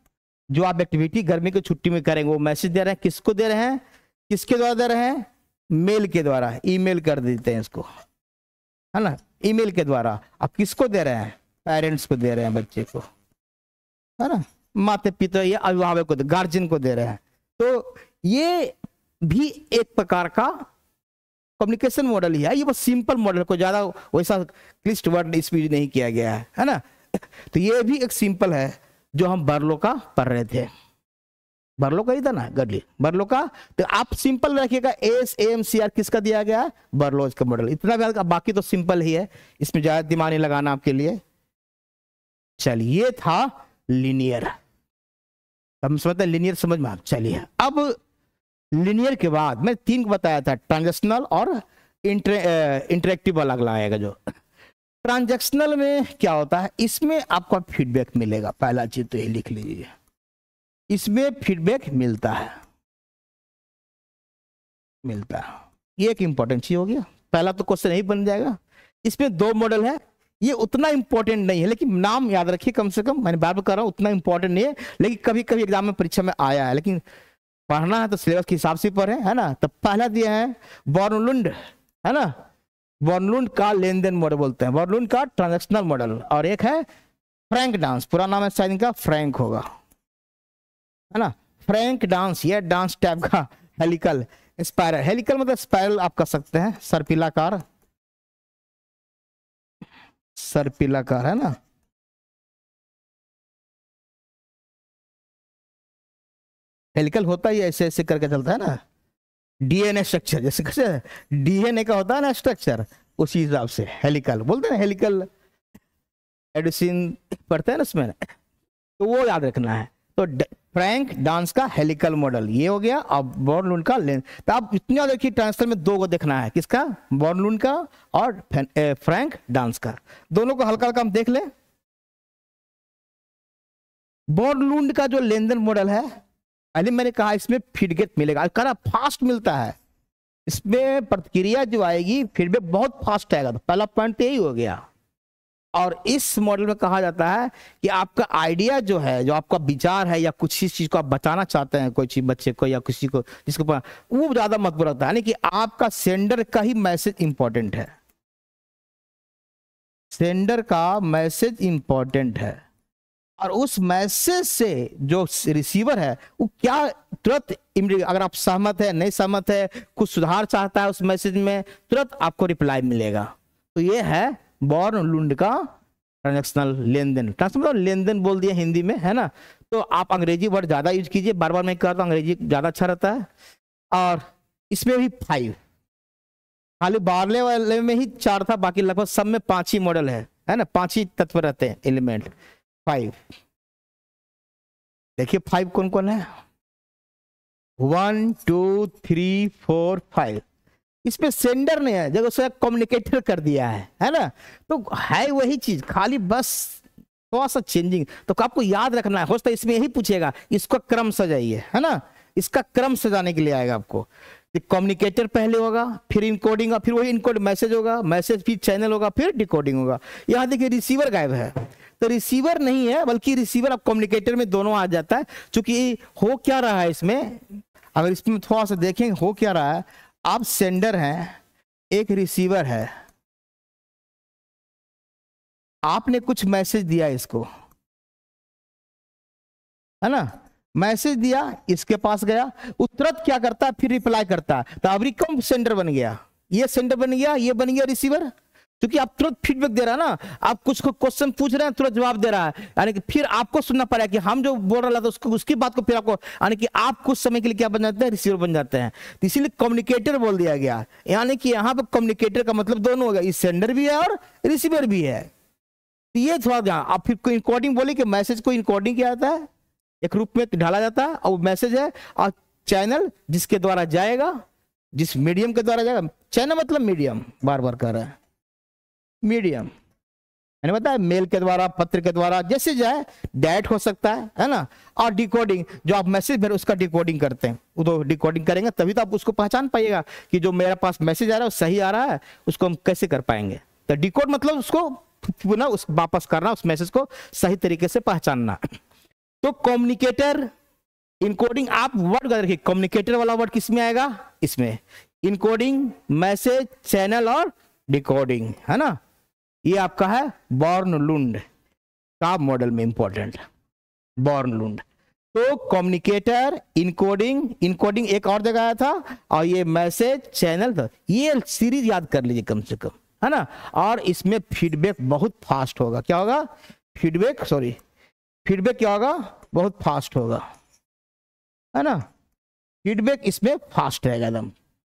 जो आप एक्टिविटी गर्मी की छुट्टी में करेंगे, वो मैसेज दे रहे हैं। किसको दे रहे हैं, किसके द्वारा दे रहे हैं, मेल के द्वारा, ईमेल कर देते हैं इसको, है ना, ईमेल के द्वारा। आप किसको दे रहे हैं, पेरेंट्स को दे रहे हैं, बच्चे को, है ना, माता पिता या अभिभावक को, गार्जियन को दे रहे हैं। तो ये भी एक प्रकार का कम्युनिकेशन मॉडल ही है, ये बस सिंपल मॉडल को ज्यादा वैसा क्लिष्ट वर्ड इसमें नहीं किया गया है ना। तो ये भी एक सिंपल है जो हम बर्लो का पढ़ रहे थे, बर्लो का ही था ना गडली, बर्लो का। तो आप सिंपल रखिएगा, SMCR किसका दिया गया, बर्लोज का मॉडल, इतना भी, बाकी तो सिंपल ही है, इसमें ज्यादा दिमाग नहीं लगाना आपके लिए। चलिए, ये था लीनियर, हम समझते हैं लीनियर समझ में आप। चलिए, अब लीनियर के बाद मैं 3 को बताया था, ट्रांजैक्शनल और इंटरेक्टिव अलग लाएगा। जो ट्रांजैक्शनल में क्या होता है, इसमें आपको फीडबैक मिलेगा, पहला चीज तो ये लिख लीजिए, इसमें फीडबैक मिलता है, ये एक इंपॉर्टेंट चीज हो गया। पहला तो क्वेश्चन यही बन जाएगा। इसमें 2 मॉडल है, ये उतना इंपॉर्टेंट नहीं है, लेकिन नाम याद रखिए कम से कम, मैंने बार बार कर रहा हूं, उतना इंपॉर्टेंट नहीं है, लेकिन कभी कभी एग्जाम में परीक्षा में आया है, लेकिन पढ़ना है तो सिलेबस के हिसाब से पढ़े, है ना। तो पहला दिया है बर्नलुंड, है ना, बर्नलुंड का लेन देन मॉडल बोलते हैं, बर्नलुंड का ट्रांजैक्शनल मॉडल, और एक है फ्रैंक डांस, पूरा नाम है शायद इनका फ्रैंक होगा, है ना, फ्रैंक डांस। ये डांस टाइप का हेलिकल स्पाइरल, हेलिकल मतलब स्पाइरल आप कर सकते हैं, सर्पिलाकार, सर्पिलाकार, है ना। हेलिकल होता ही ऐसे ऐसे करके चलता है ना, DNA स्ट्रक्चर, जैसे कैसे DNA का होता है ना स्ट्रक्चर, उसी हिसाब से हेलिकल बोलते हैं, हेलिकल एडिशन पढ़ते हैं ना उसमें, तो वो याद रखना है। तो फ्रैंक डांस का हेलिकल मॉडल ये हो गया, और बॉर्न-लुंड का लेंस। तो आप इतना देखिए ट्रांसफर में दो को देखना है, किसका, बॉर्न-लुंड का और फ्रैंक डांस का। दोनों को हल्का हल्का हम देख लें। बॉर्न-लुंड का जो लेनदेन मॉडल है, पहले मैंने कहा इसमें फीडबैक मिलेगा, करा फास्ट मिलता है, इसमें प्रतिक्रिया जो आएगी फीडबैक बहुत फास्ट आएगा। तो पहला पॉइंट यही हो गया। और इस मॉडल में कहा जाता है कि आपका आइडिया जो है, जो आपका विचार है, या कुछ चीज को आप बताना चाहते हैं कोई चीज बच्चे को या किसी को जिसको, वो ज्यादा महत्व रखता है, यानी कि आपका सेंडर का ही मैसेज इंपॉर्टेंट है, सेंडर का मैसेज इंपॉर्टेंट है। और उस मैसेज से जो रिसीवर है वो क्या तुरंत, अगर आप सहमत है, नहीं सहमत है, कुछ सुधार चाहता है उस मैसेज में, तुरंत आपको रिप्लाई मिलेगा। तो ये है बॉर्न-लुंड का ट्रांजैक्शनल लेनदेन। ट्रांसफर लेनदेन बोल दिया हिंदी में, है ना। तो आप अंग्रेजी वर्ड ज्यादा यूज कीजिए, बार बार मैं कहता हूं अंग्रेजी ज्यादा अच्छा रहता है। और इसमें भी 5, खाली बारले वाले में ही 4 था, बाकी लगभग सब में 5 ही मॉडल है ना, 5 ही तत्व रहते हैं, एलिमेंट 5। देखिए 5 कौन कौन है, 1 2 3 4 5। इसमें सेंडर नहीं है, जब उसे कम्युनिकेटर कर दिया है ना। तो है वही चीज, खाली बस थोड़ा सा चेंजिंग। तो आपको याद रखना है, होता इसमें यही पूछेगा, इसका क्रम सजाइए, है ना। इसका क्रम सजाने के लिए आएगा आपको। कम्युनिकेटर पहले होगा, फिर इनकोडिंग, फिर वही इनकोड मैसेज होगा, मैसेज फिर चैनल होगा, फिर डिकोडिंग होगा। यहाँ देखिए रिसीवर गायब है, तो रिसीवर नहीं है, बल्कि रिसीवर अब कम्युनिकेटर में दोनों आ जाता है। क्योंकि हो क्या रहा है इसमें, अगर इसमें थोड़ा सा देखें हो क्या रहा है, आप सेंडर हैं, एक रिसीवर है, आपने कुछ मैसेज दिया इसको, है ना, मैसेज दिया, इसके पास गया, वो तुरंत क्या करता है, फिर रिप्लाई करता है। तो अब कम सेंडर बन गया, ये सेंडर बन गया, ये बन गया रिसीवर। क्योंकि आप तुरंत फीडबैक दे रहा है ना, आप कुछ को क्वेश्चन पूछ रहे हैं, तुरंत जवाब दे रहा है, यानी कि फिर आपको सुनना पड़ेगा कि हम जो बोल रहा था उसको, उसकी बात को फिर आपको, यानी कि आप कुछ समय के लिए क्या बन जाते हैं, रिसीवर बन जाते हैं। तो इसीलिए कम्युनिकेटर बोल दिया गया, यानी कि यहाँ पे कम्युनिकेटर का मतलब दोनों हो गया, इस सेंडर भी है और रिसीवर भी है। तो ये थोड़ा ध्यान। आप फिर इनकोडिंग बोले कि मैसेज को इनकोडिंग किया जाता है, एक रूप में ढाला जाता है, और मैसेज है, और चैनल जिसके द्वारा जाएगा, जिस मीडियम के द्वारा जाएगा, चैनल मतलब मीडियम, बार बार कह रहा है मीडियम, मैंने बताया मेल के द्वारा, पत्र के द्वारा, जैसे जाए, डायरेक्ट हो सकता है ना। और डिकोडिंग, जो आप मैसेज भेज उसका डिकोडिंग करते हैं, वो तो डिकोडिंग करेंगे तभी तो आप उसको पहचान पाइएगा कि जो मेरे पास मैसेज आ रहा है वो सही आ रहा है, उसको हम कैसे कर पाएंगे। तो डिकोड मतलब उसको पुनः उस वापस करना, उस मैसेज को सही तरीके से पहचानना। तो कम्युनिकेटर, इनकोडिंग, आप वर्ड रखिए, कम्युनिकेटर वाला वर्ड किस में आएगा, इसमें, इनकोडिंग, मैसेज, चैनल और डिकोडिंग, है ना। ये आपका है बॉर्न-लुंड का मॉडल में इंपॉर्टेंट, बॉर्न-लुंड। तो कम्युनिकेटर, इनकोडिंग, इनकोडिंग एक और जगह आया था, और ये मैसेज, चैनल था। ये सीरीज याद कर लीजिए कम से कम, है ना। और इसमें फीडबैक बहुत फास्ट होगा, क्या होगा, फीडबैक, सॉरी, फीडबैक क्या होगा, बहुत फास्ट होगा, है ना। फीडबैक इसमें फास्ट रहेगा एकदम।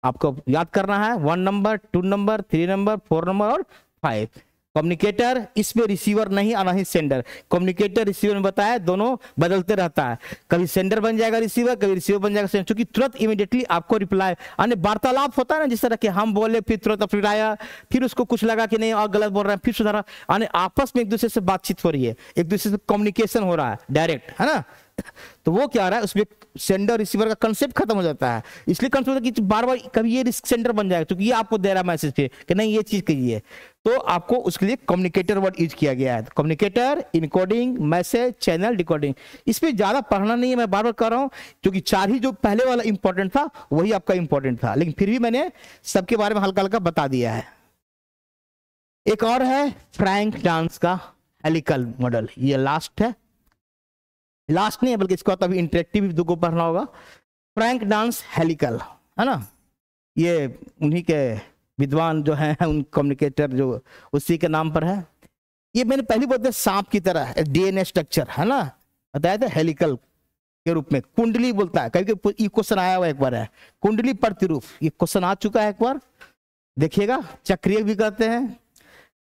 आपको याद करना है 1 नंबर, 2 नंबर, 3 नंबर, 4 नंबर और 5। कम्युनिकेटर, इसमें रिसीवर नहीं आना ही सेंडर। कम्युनिकेटर रिसीवर में बताया दोनों बदलते रहता है, कभी सेंडर बन जाएगा रिसीवर, कभी रिसीवर बन जाएगा सेंडर, क्योंकि तुरंत इमीडिएटली आपको रिप्लाई, यानी वार्तालाप होता है ना, जिस तरह के हम बोले, फिर तुरंत फिर आया, फिर उसको कुछ लगा कि नहीं और गलत बोल रहे हैं, फिर सुधारा, यानी आपस में एक दूसरे से बातचीत हो रही है, एक दूसरे से कम्युनिकेशन हो रहा है डायरेक्ट, है ना। तो वो क्या रहा है, उसमें सेंडर रिसीवर का कंसेप्ट खत्म हो जाता है। इसलिए कंसेप्ट कि बार बार कभी ये सेंडर बन जाएगा, क्योंकि ये आपको दे रहा है मैसेज पे कि नहीं ये चीज कीजिए, तो आपको उसके लिए कम्युनिकेटर वर्ड यूज किया गया है। Communicator, encoding, message, channel, decoding. इसमें ज्यादा पढ़ना नहीं है, मैं बार बार कर रहा हूं, क्योंकि 4 ही जो पहले वाला इंपॉर्टेंट था वही आपका इंपॉर्टेंट था, लेकिन फिर भी मैंने सबके बारे में हल्का हल्का बता दिया है। एक और है फ्रैंक डांस का हेलिकल मॉडल, ये लास्ट है, लास्ट नहीं है बल्कि इसको तभी इंटरेक्टिव भी को पढ़ना होगा। फ्रैंक डांस हेलिकल, है ना, ये उन्हीं के विद्वान जो हैं, उन कम्युनिकेटर जो उसी के नाम पर है। ये मैंने पहले बोलते सांप की तरह डीएनए स्ट्रक्चर, है ना, बताया था हेलिकल के रूप में। कुंडली बोलता है, कभी ये क्वेश्चन आया हुआ एक बार है, कुंडली प्रतिरूप, ये क्वेश्चन आ चुका है एक बार, देखिएगा। चक्रीय भी कहते हैं।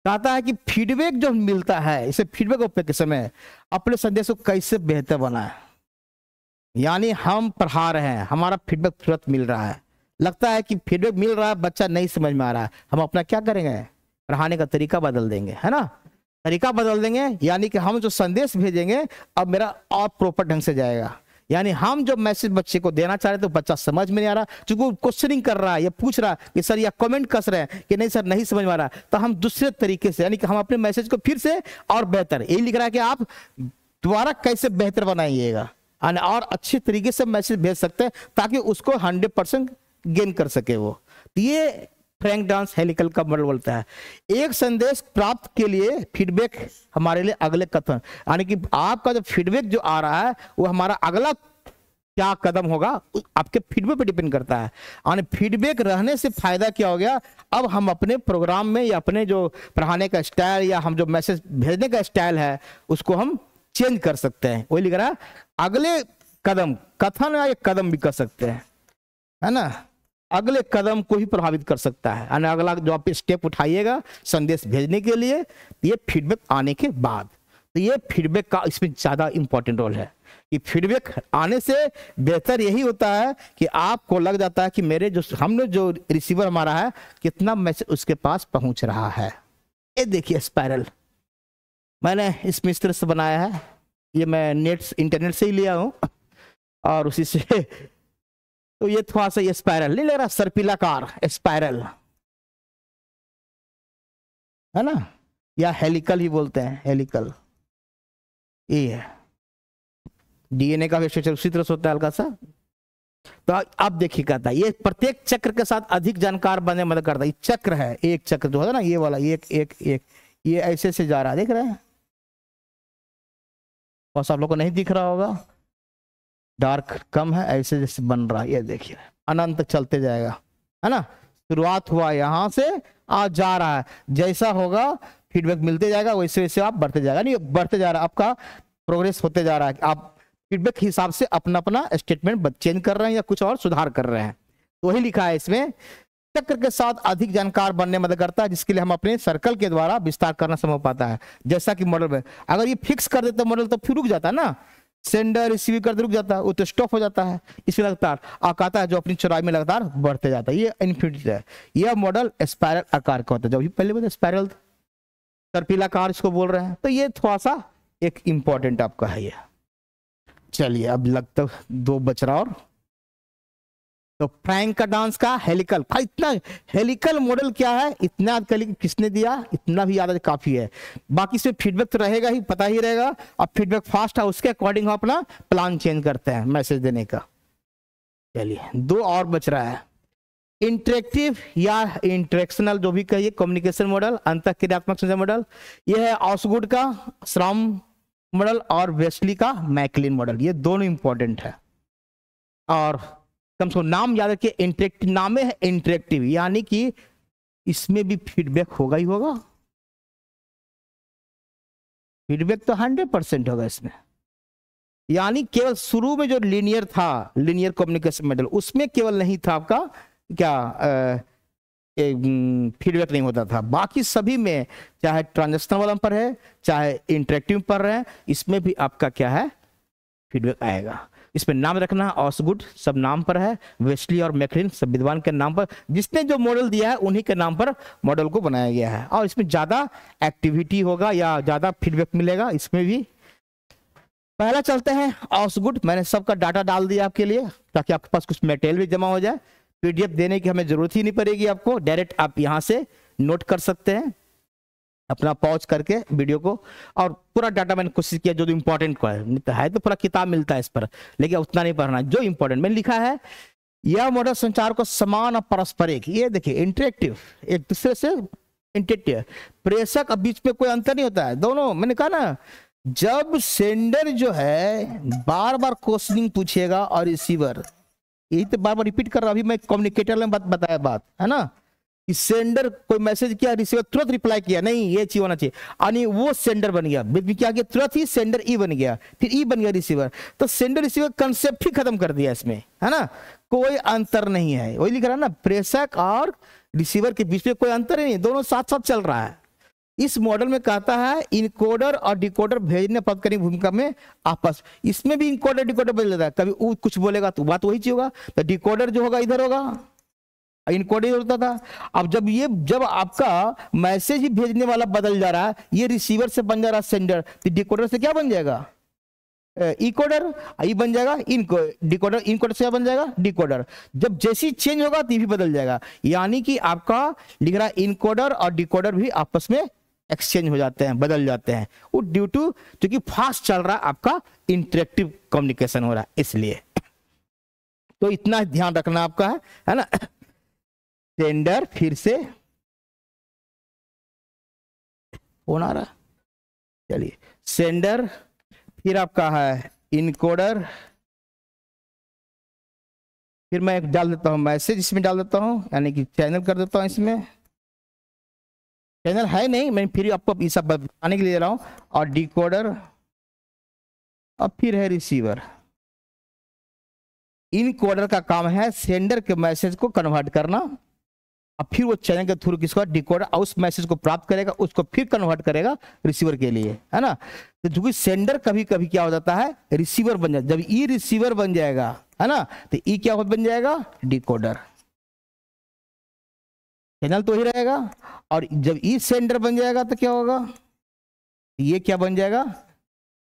कहता है कि फीडबैक जो मिलता है, इसे फीडबैक के समय अपने संदेश को कैसे बेहतर बनाए, यानी हम पढ़ा रहे हैं, हमारा फीडबैक तुरंत मिल रहा है, लगता है कि फीडबैक मिल रहा है, बच्चा नहीं समझ में आ रहा है, हम अपना क्या करेंगे, पढ़ाने का तरीका बदल देंगे, है ना, तरीका बदल देंगे। यानी कि हम जो संदेश भेजेंगे अब मेरा और प्रॉपर ढंग से जाएगा। यानी हम जो मैसेज बच्चे को देना चाह रहे थे तो बच्चा समझ में नहीं आ रहा, क्योंकि वो क्वेश्चनिंग कर रहा है या पूछ रहा है कि सर, या कमेंट कस रहे हैं कि नहीं सर नहीं समझ में आ रहा, तो हम दूसरे तरीके से, यानी कि हम अपने मैसेज को फिर से और बेहतर, यही लिख रहा है कि आप दोबारा कैसे बेहतर बनाइएगा और अच्छे तरीके से मैसेज भेज सकते हैं ताकि उसको 100% गेन कर सके वो। ये फ्रैंक डांस हेलिकल का मॉडल बोलता है। एक संदेश प्राप्त के लिए फीडबैक हमारे लिए अगले कथन, यानी कि आपका जो फीडबैक जो आ रहा है वो हमारा अगला क्या कदम होगा आपके फीडबैक पे डिपेंड करता है। यानी फीडबैक रहने से फायदा क्या हो गया, अब हम अपने प्रोग्राम में या अपने जो पढ़ाने का स्टाइल या हम जो मैसेज भेजने का स्टाइल है उसको हम चेंज कर सकते हैं। वही लिख रहा है अगले कदम, कथन या कदम भी कर सकते हैं, है ना, अगले कदम को ही प्रभावित कर सकता है। यानी अगला जो आप स्टेप उठाइएगा संदेश भेजने के लिए, ये फीडबैक आने के बाद, तो ये फीडबैक का इसमें ज्यादा इंपॉर्टेंट रोल है कि फीडबैक आने से बेहतर यही होता है कि आपको लग जाता है कि मेरे जो हमने जो रिसीवर हमारा है कितना मैसेज उसके पास पहुंच रहा है। ये देखिए स्पाइरल मैंने इसमें इस तरह से बनाया है, ये मैं इंटरनेट से ही लिया हूं और उसी से तो ये थोड़ा सा ये स्पाइरल नहीं लग रहा, सर्पिलाकार स्पाइरल, है ना, या हेलिकल ही बोलते हैं, हेलिकल। ये है डीएनए का स्ट्रक्चर उसी तरह से होता है हल्का सा। तो अब देखिए कहता है ये प्रत्येक चक्र के साथ अधिक जानकार बनने में मदद करता है। ये चक्र है, एक चक्र जो है ना ये वाला, एक एक एक ये ऐसे से जा रहा है, देख रहे हैं, और सब लोग को नहीं दिख रहा होगा, डार्क कम है, ऐसे जैसे बन रहा है, ये देखिए अनंत चलते जाएगा, है ना, शुरुआत हुआ यहां से आज जा रहा है, जैसा होगा फीडबैक मिलते जाएगा वैसे वैसे आप बढ़ते जाएगा, नहीं बढ़ते जा रहा है, आपका प्रोग्रेस होते जा रहा है, आप फीडबैक के हिसाब से अपना अपना स्टेटमेंट चेंज कर रहे हैं या कुछ और सुधार कर रहे हैं। तो वही लिखा है इसमें, चक्र के साथ अधिक जानकार बनने में मदद करता है जिसके लिए हम अपने सर्कल के द्वारा विस्तार करना संभव पाता है। जैसा कि मॉडल में अगर ये फिक्स कर देता मॉडल तो फिर रुक जाता है ना, सेंडर रिसीव करते रुक जाता है, वो तो स्टॉप हो जाता है। इसमें लगातार आकाता है जो अपनी चौड़ाई में लगातार बढ़ते जाता है, ये इन्फिनिटी है। यह मॉडल स्पाइरल आकार का होता है, जो पहले बोलते स्पाइरल सर्पिलाकार इसको बोल रहे हैं। तो ये थोड़ा सा एक इंपॉर्टेंट आपका है ये। चलिए अब लगता 2 बच रहा, और तो फ्रैंक का डांस का हेलिकल, इतना हेलिकल मॉडल क्या है इतना याद कर ली, किसने दिया इतना भी याद काफी है। बाकी इसमें फीडबैक तो रहेगा ही, पता ही रहेगा। अब फीडबैक फास्ट है उसके अकॉर्डिंग हम अपना प्लान चेंज करते हैं मैसेज देने का। चलिए 2 और बच रहा है, इंटरेक्टिव या इंटरेक्शनल जो भी कहिए, कम्युनिकेशन मॉडल, अंतःक्रियात्मक संचार मॉडल। यह है ऑसगुड का श्रम मॉडल और वेस्ली का मैकलिन मॉडल, ये दोनों इंपॉर्टेंट है। और कम से कम नाम याद रखिए, इंटरेक्टिव नाम है इंटरेक्टिव, यानी कि इसमें भी फीडबैक होगा ही होगा, फीडबैक तो 100% होगा इसमें। यानी केवल शुरू में जो लीनियर था, लीनियर कम्युनिकेशन मॉडल, उसमें केवल नहीं था आपका क्या फीडबैक नहीं होता था, बाकी सभी में चाहे ट्रांजेक्शनल वाला पर है चाहे इंटरेक्टिव पर है, इसमें भी आपका क्या है फीडबैक आएगा। इसमें नाम रखना, ऑसगुड सब नाम पर है, वेस्ली और मैकलिन सब विद्वान के नाम पर, जिसने जो मॉडल दिया है उन्हीं के नाम पर मॉडल को बनाया गया है। और इसमें ज्यादा एक्टिविटी होगा या ज्यादा फीडबैक मिलेगा इसमें भी। पहला चलते हैं ऑसगुड, मैंने सबका डाटा डाल दिया आपके लिए ताकि आपके पास कुछ मटेरियल भी जमा हो जाए, पीडीएफ देने की हमें जरूरत ही नहीं पड़ेगी आपको, डायरेक्ट आप यहां से नोट कर सकते हैं अपना पॉज करके वीडियो को। और पूरा डाटा मैंने कोशिश किया जो इंपॉर्टेंट को है तो पूरा किताब मिलता है इस पर, लेकिन उतना नहीं पढ़ना, जो इंपॉर्टेंट मैंने लिखा है। यह मॉडल संचार को समान और पारस्परिक, ये देखिए इंटरेक्टिव, एक दूसरे से इंटरेक्टिव, प्रेषक अब बीच में कोई अंतर नहीं होता है, दोनों मैंने कहा ना, जब सेंडर जो है बार बार क्वेश्चनिंग पूछेगा और रिसीवर, यही तो बार बार रिपीट कर रहा, अभी मैं कम्युनिकेटर में बताया बात है ना, कि सेंडर कोई मैसेज किया रिसीवर तुरंत रिप्लाई किया, नहीं ये चीज होना चाहिए, यानी वो सेंडर बन गया, क्या किया तुरंत ही सेंडर ई बन गया, फिर ई बन गया रिसीवर, तो सेंडर रिसीवर कंसेप्ट ही खत्म कर दिया इसमें, है ना, कोई अंतर नहीं है। वही लिख रहा है ना, प्रेषक और रिसीवर के बीच में कोई अंतर ही नहीं, दोनों साथ साथ चल रहा है। इस मॉडल में कहता है इनकोडर और डिकोडर भेजने प्राप्त करने की भूमिका में आपस, इसमें भी इनकोडर डिकोडर बदल जाता है, कभी वो कुछ बोलेगा तो बात वही चीज होगा, तो डिकोडर जो होगा इधर होगा, इनकोडर होता था। अब जब आपका मैसेज ही भेजने वाला बदल जा रहा है, ये रिसीवर से बन जा रहा है सेंडर, तो डिकोडर से क्या बन जाएगा, इकोडर, ई बन जाएगा डिकोडर, इनकोडर से क्या बन जाएगा डिकोडर। जब जैसी चेंज होगा तो भी बदल जाएगा, यानी कि आपका लिख रहा है इनकोडर और डिकोडर भी आपस में एक्सचेंज हो जाते हैं, बदल जाते हैं, वो ड्यू टू क्योंकि फास्ट चल रहा है, आपका इंटरेक्टिव कम्युनिकेशन हो रहा है इसलिए। तो इतना ध्यान रखना आपका है ना। सेंडर, फिर से फोन आ रहा, चलिए सेंडर, फिर आपका है इनकोडर, फिर मैं एक डाल देता हूं मैसेज, इसमें डाल देता हूं, यानी कि चैनल कर देता हूं, इसमें चैनल है नहीं, मैं फिर आपको ये सब बताने के लिए दे रहा हूं, और डिकोडर, और फिर है रिसीवर। इनकोडर का काम है सेंडर के मैसेज को कन्वर्ट करना, और फिर वो चैनल के थ्रू किसको डिकोडर उस मैसेज को प्राप्त करेगा, उसको फिर कन्वर्ट करेगा रिसीवर के लिए, है ना। तो क्योंकि सेंडर कभी कभी क्या हो जाता है, रिसीवर बन जाता है, जब ई रिसीवर बन जाएगा, है ना, तो ई क्या बन जाएगा, डिकोडर, चैनल तो ही रहेगा। और जब ई सेंडर बन जाएगा तो क्या होगा, ये क्या बन जाएगा,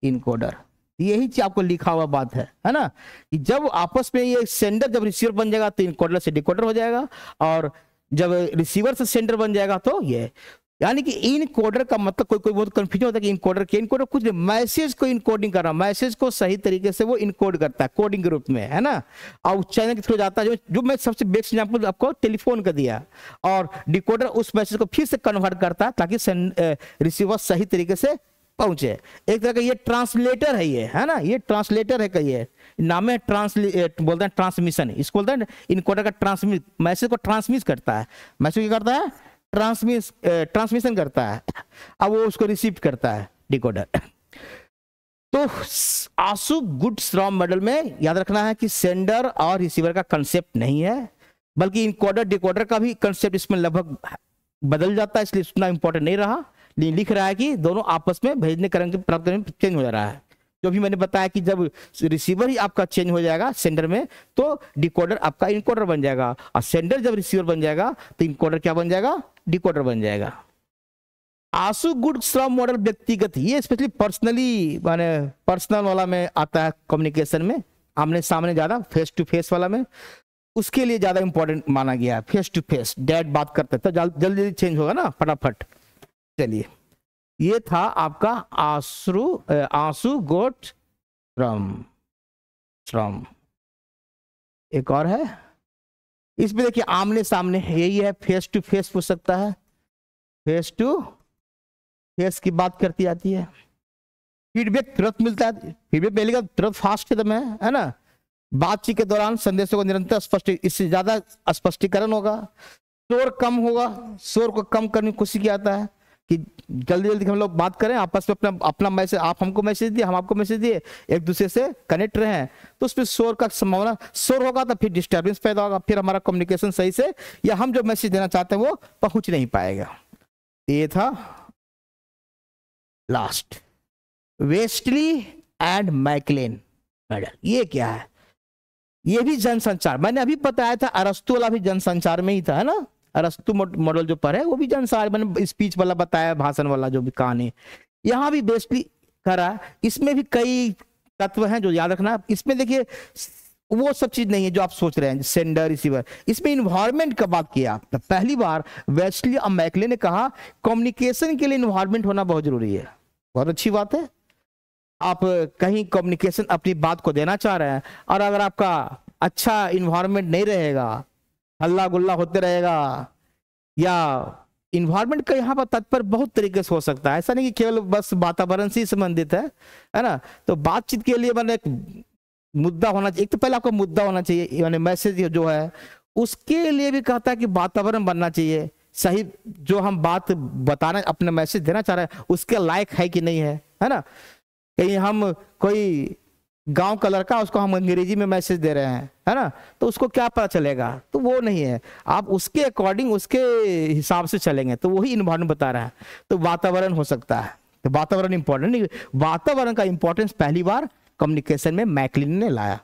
इनकोडर। यही चीज आपको लिखा हुआ बात है ना, कि जब आपस में ये सेंडर जब रिसीवर बन जाएगा तो इनकोडर से डिकोडर हो जाएगा, और जब रिसीवर से सेंडर बन जाएगा तो ये, यानी कि इनकोडर का मतलब कोई बहुत कंफ्यूजन होता है कि इनकोडर कुछ नहीं, मैसेज को इनकोडिंग कर रहा, मैसेज को सही तरीके से वो इनकोड करता है कोडिंग के रूप में, है ना, और चैनल के थ्रू जाता है, जो मैं सबसे बेस्ट एग्जांपल आपको टेलीफोन का दिया, और डिकोडर उस मैसेज को फिर से कन्वर्ट करता है ताकि रिसीवर सही तरीके से पहुंचे। एक तरह का ये ट्रांसलेटर है, ये है ना, ये ट्रांसलेटर है, कहिए नाम है ट्रांसलेट, बोलते हैं ट्रांसमिशन, इसको बोलते हैं इनकोडर का ट्रांसमिट, मैसेज को ट्रांसमिट करता है, मैसेज क्या करता है, ट्रांसमिशन करता है, अब वो उसको रिसीव करता है डिकोडर। तो आशु गुड्स रॉम मॉडल में याद रखना है कि सेंडर और रिसीवर का कंसेप्ट नहीं है, बल्कि इनकोडर डिकोडर का भी कंसेप्ट इसमें लगभग बदल जाता है, इसलिए उतना इंपॉर्टेंट नहीं रहा। लिख रहा है कि दोनों आपस में भेजने करने के प्राप्त करने में चेंज हो जा रहा है, जो भी मैंने बताया कि जब रिसीवर ही आपका चेंज हो जाएगा सेंडर में, तो डिकोडर आपका इनकोडर बन जाएगा, और सेंडर जब रिसीवर बन जाएगा तो इनकोडर क्या बन जाएगा, डिकोडर बन जाएगा। आशु गुड्स रॉम मॉडल व्यक्तिगत, ये स्पेशली पर्सनली माने पर्सनल वाला में आता है, कम्युनिकेशन में आमने सामने ज्यादा, फेस टू फेस वाला में उसके लिए ज्यादा इंपॉर्टेंट माना गया है। फेस टू फेस डायरेक्ट बात करते तो जल्दी जल्दी चेंज होगा ना, फटाफट। चलिए, ये था आपका आंसू गोट श्रम। एक और है इसमें, देखिए आमने सामने, यही है, फेस टू फेस पूछ सकता है, फेस टू फेस की बात करती आती है। फीडबैक तुरंत मिलता है, फीडबैक मिलेगा तुरंत, फास्ट एकदम है ना। बातचीत के दौरान संदेशों को निरंतर स्पष्ट, इससे ज्यादा स्पष्टीकरण होगा। शोर कम होगा, शोर को कम करने की कोशिश किया जाता है कि जल्दी जल्दी हम लोग बात करें आपस में, अपना मैसेज, आप हमको मैसेज दिए, हम आपको मैसेज दिए, एक दूसरे से कनेक्ट रहे, तो उसमें शोर का संभावना, शोर होगा तो फिर डिस्टर्बेंस पैदा होगा, फिर हमारा कम्युनिकेशन सही से, या हम जो मैसेज देना चाहते हैं वो पहुंच नहीं पाएगा। ये था last, Westley and MacLean model. ये क्या है, ये भी जनसंचार, मैंने अभी बताया था अरस्तु वाला भी जनसंचार में ही था, है ना, अरस्तु मॉडल जो पढ़े वो भी जनसंचार, मैंने स्पीच वाला बताया, भाषण वाला जो भी कहानी, यहाँ भी बेसिकली करा। इसमें भी कई तत्व हैं जो याद रखना। इसमें देखिए वो सब चीज नहीं है जो आप सोच रहे हैं, सेंडर रिसीवर। इसमें इन्वायरमेंट का बात किया, तो पहली बार वेस्टली और मैकले ने कहा कम्युनिकेशन के लिए इन्वायरमेंट होना बहुत जरूरी है। बहुत अच्छी बात है, आप कहीं कम्युनिकेशन अपनी बात को देना चाह रहे हैं, और अगर आपका अच्छा इन्वायरमेंट नहीं रहेगा, हल्ला गुल्ला होते रहेगा, या इन्वायरमेंट का यहाँ पर तात्पर्य बहुत तरीके से हो सकता है, ऐसा नहीं कि केवल बस वातावरण से संबंधित है ना। तो बातचीत के लिए मैंने एक मुद्दा होना चाहिए, एक तो पहले आपका मुद्दा होना चाहिए, यानी मैसेज जो है उसके लिए भी कहता है कि वातावरण बनना चाहिए सही, जो हम बात बताना, अपना मैसेज देना चाह रहे हैं उसके लायक है कि नहीं है ना। कहीं हम कोई गांव का लड़का, उसको हम अंग्रेजी में मैसेज दे रहे हैं, है ना, तो उसको क्या पता चलेगा? तो वो नहीं है, आप उसके अकॉर्डिंग, उसके हिसाब से चलेंगे, तो वही इन्वायरमेंट बता रहा है। तो वातावरण हो सकता है, तो वातावरण इंपॉर्टेंट नहीं, वातावरण का इंपॉर्टेंस पहली बार कम्युनिकेशन में मैकलिन ने लाया,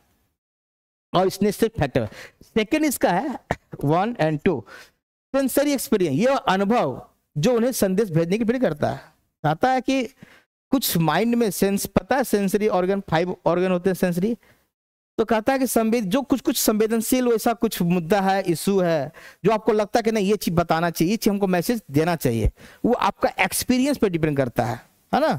और इसने सिर्फ फैक्टर। सेकेंड इसका है 1 और 2 सेंसरी एक्सपीरियंस, ये अनुभव जो उन्हें संदेश भेजने की प्रक्रिया करता है। कहता है कि कुछ माइंड में सेंस, पता है सेंसरी ऑर्गन, 5 ऑर्गन होते हैं सेंसरी, तो कहता है कि संवेद जो कुछ कुछ संवेदनशील वैसा कुछ मुद्दा है, इशू है, जो आपको लगता है कि नहीं ये चीज बताना चाहिए, ये चीज हमको मैसेज देना चाहिए, वो आपका एक्सपीरियंस पे डिपेंड करता है ना,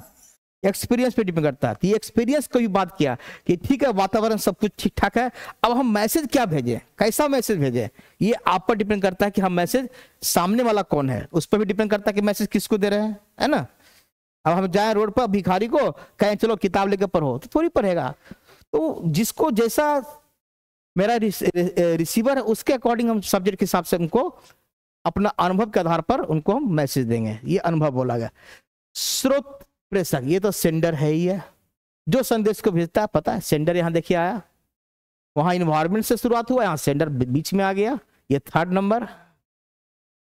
एक्सपीरियंस पे डिपेंड करता है। तो ये एक्सपीरियंस को भी बात किया कि ठीक है वातावरण सब कुछ ठीक ठाक है, अब हम मैसेज क्या भेजें, कैसा मैसेज भेजें, ये आप पर डिपेंड करता है कि हम मैसेज, सामने वाला कौन है उस पर भी डिपेंड करता है कि मैसेज किसको दे रहे हैं, है ना। अब हम जाए रोड पर भिखारी को कहें चलो किताब लेकर पढ़ो, तो थोड़ी पढ़ेगा। तो जिसको जैसा मेरा रिसीवर है उसके अकॉर्डिंग हम सब्जेक्ट के हिसाब से उनको अपना अनुभव के आधार पर उनको हम मैसेज देंगे, ये अनुभव बोला गया। स्रोत प्रेषक, ये तो सेंडर है ही है, जो संदेश को भेजता है, पता है सेंडर यहाँ देखिए आया, वहां इन्वायरमेंट से शुरुआत हुआ, यहाँ सेंडर बीच में आ गया, ये 3rd नंबर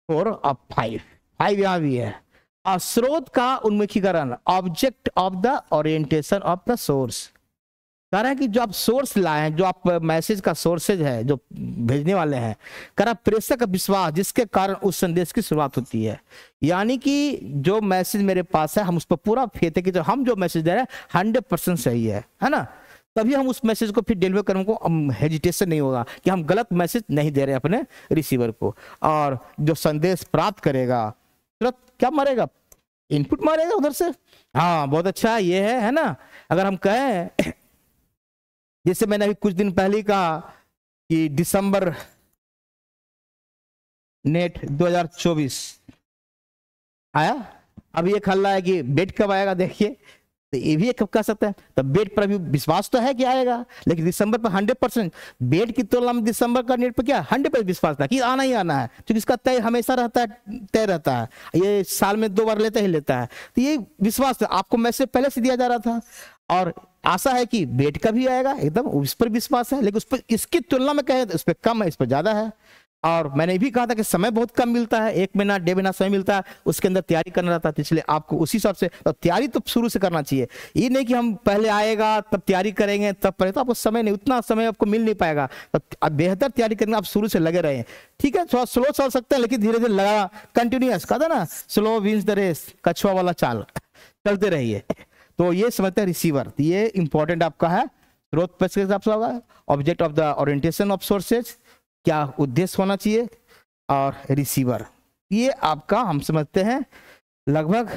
4 और 5 यहाँ भी है। और स्रोत का उन्मुखीकरण, object of the orientation of the source, कह रहा है कि जो आप सोर्स लाए हैं, जो आप मैसेज का सोर्सेज है जो भेजने वाले हैं, कह रहा प्रेषक का विश्वास जिसके कारण उस संदेश की शुरुआत होती है। यानी कि जो मैसेज मेरे पास है हम उस पर पूरा फेथ है कि जो हम जो मैसेज दे रहे हैं 100% सही है ना, तभी हम उस मैसेज को फिर डिलीवर करने को हेजिटेशन नहीं होगा कि हम गलत मैसेज नहीं दे रहे अपने रिसीवर को। और जो संदेश प्राप्त करेगा तुरंत क्या मारेगा, इनपुट मारेगा उधर से। हाँ बहुत अच्छा ये है ना। अगर हम कहें जैसे मैंने अभी कुछ दिन पहले कहा कि दिसंबर नेट 2024 आया, अब ये खल रहा है कि बेट कब आएगा, देखिए तो ये भी कब कह सकते हैं। तो बेट पर अभी विश्वास तो है कि आएगा, लेकिन दिसंबर पर 100%, बेट की तुलना में दिसंबर का नेट पर क्या 100% विश्वास था कि आना ही आना है, क्योंकि इसका तय हमेशा रहता है, तय रहता है, ये साल में 2 बार लेता ही लेता है। तो ये विश्वास आपको मैसेज पहले से दिया जा रहा था, और आशा है कि बेट का भी आएगा, एकदम उस पर विश्वास है, लेकिन उस पर इसकी तुलना में कहें तो उस पर कम है, इस पर ज्यादा है। और मैंने भी कहा था कि समय बहुत कम मिलता है, 1 महीना 1.5 महीना समय मिलता है, उसके अंदर तैयारी करना रहता है, इसलिए आपको उसी हिसाब से तो तैयारी तो शुरू से करना चाहिए। ये नहीं कि हम पहले आएगा तब तैयारी करेंगे तब पढ़े, तो आपको समय नहीं, उतना समय आपको मिल नहीं पाएगा। तो बेहतर तैयारी करना आप शुरू से लगे रहे, ठीक है। थोड़ा स्लो चल सकते हैं लेकिन धीरे धीरे लगा, कंटिन्यूअस कहा था ना, स्लो विंस द रेस, कछुआ वाला चाल चलते रहिए। तो ये समझते हैं रिसीवर, ये इंपॉर्टेंट आपका है। स्रोत के हिसाब से होगा, object of the orientation of sources, क्या उद्देश्य होना चाहिए, और रिसीवर, ये आपका हम समझते हैं लगभग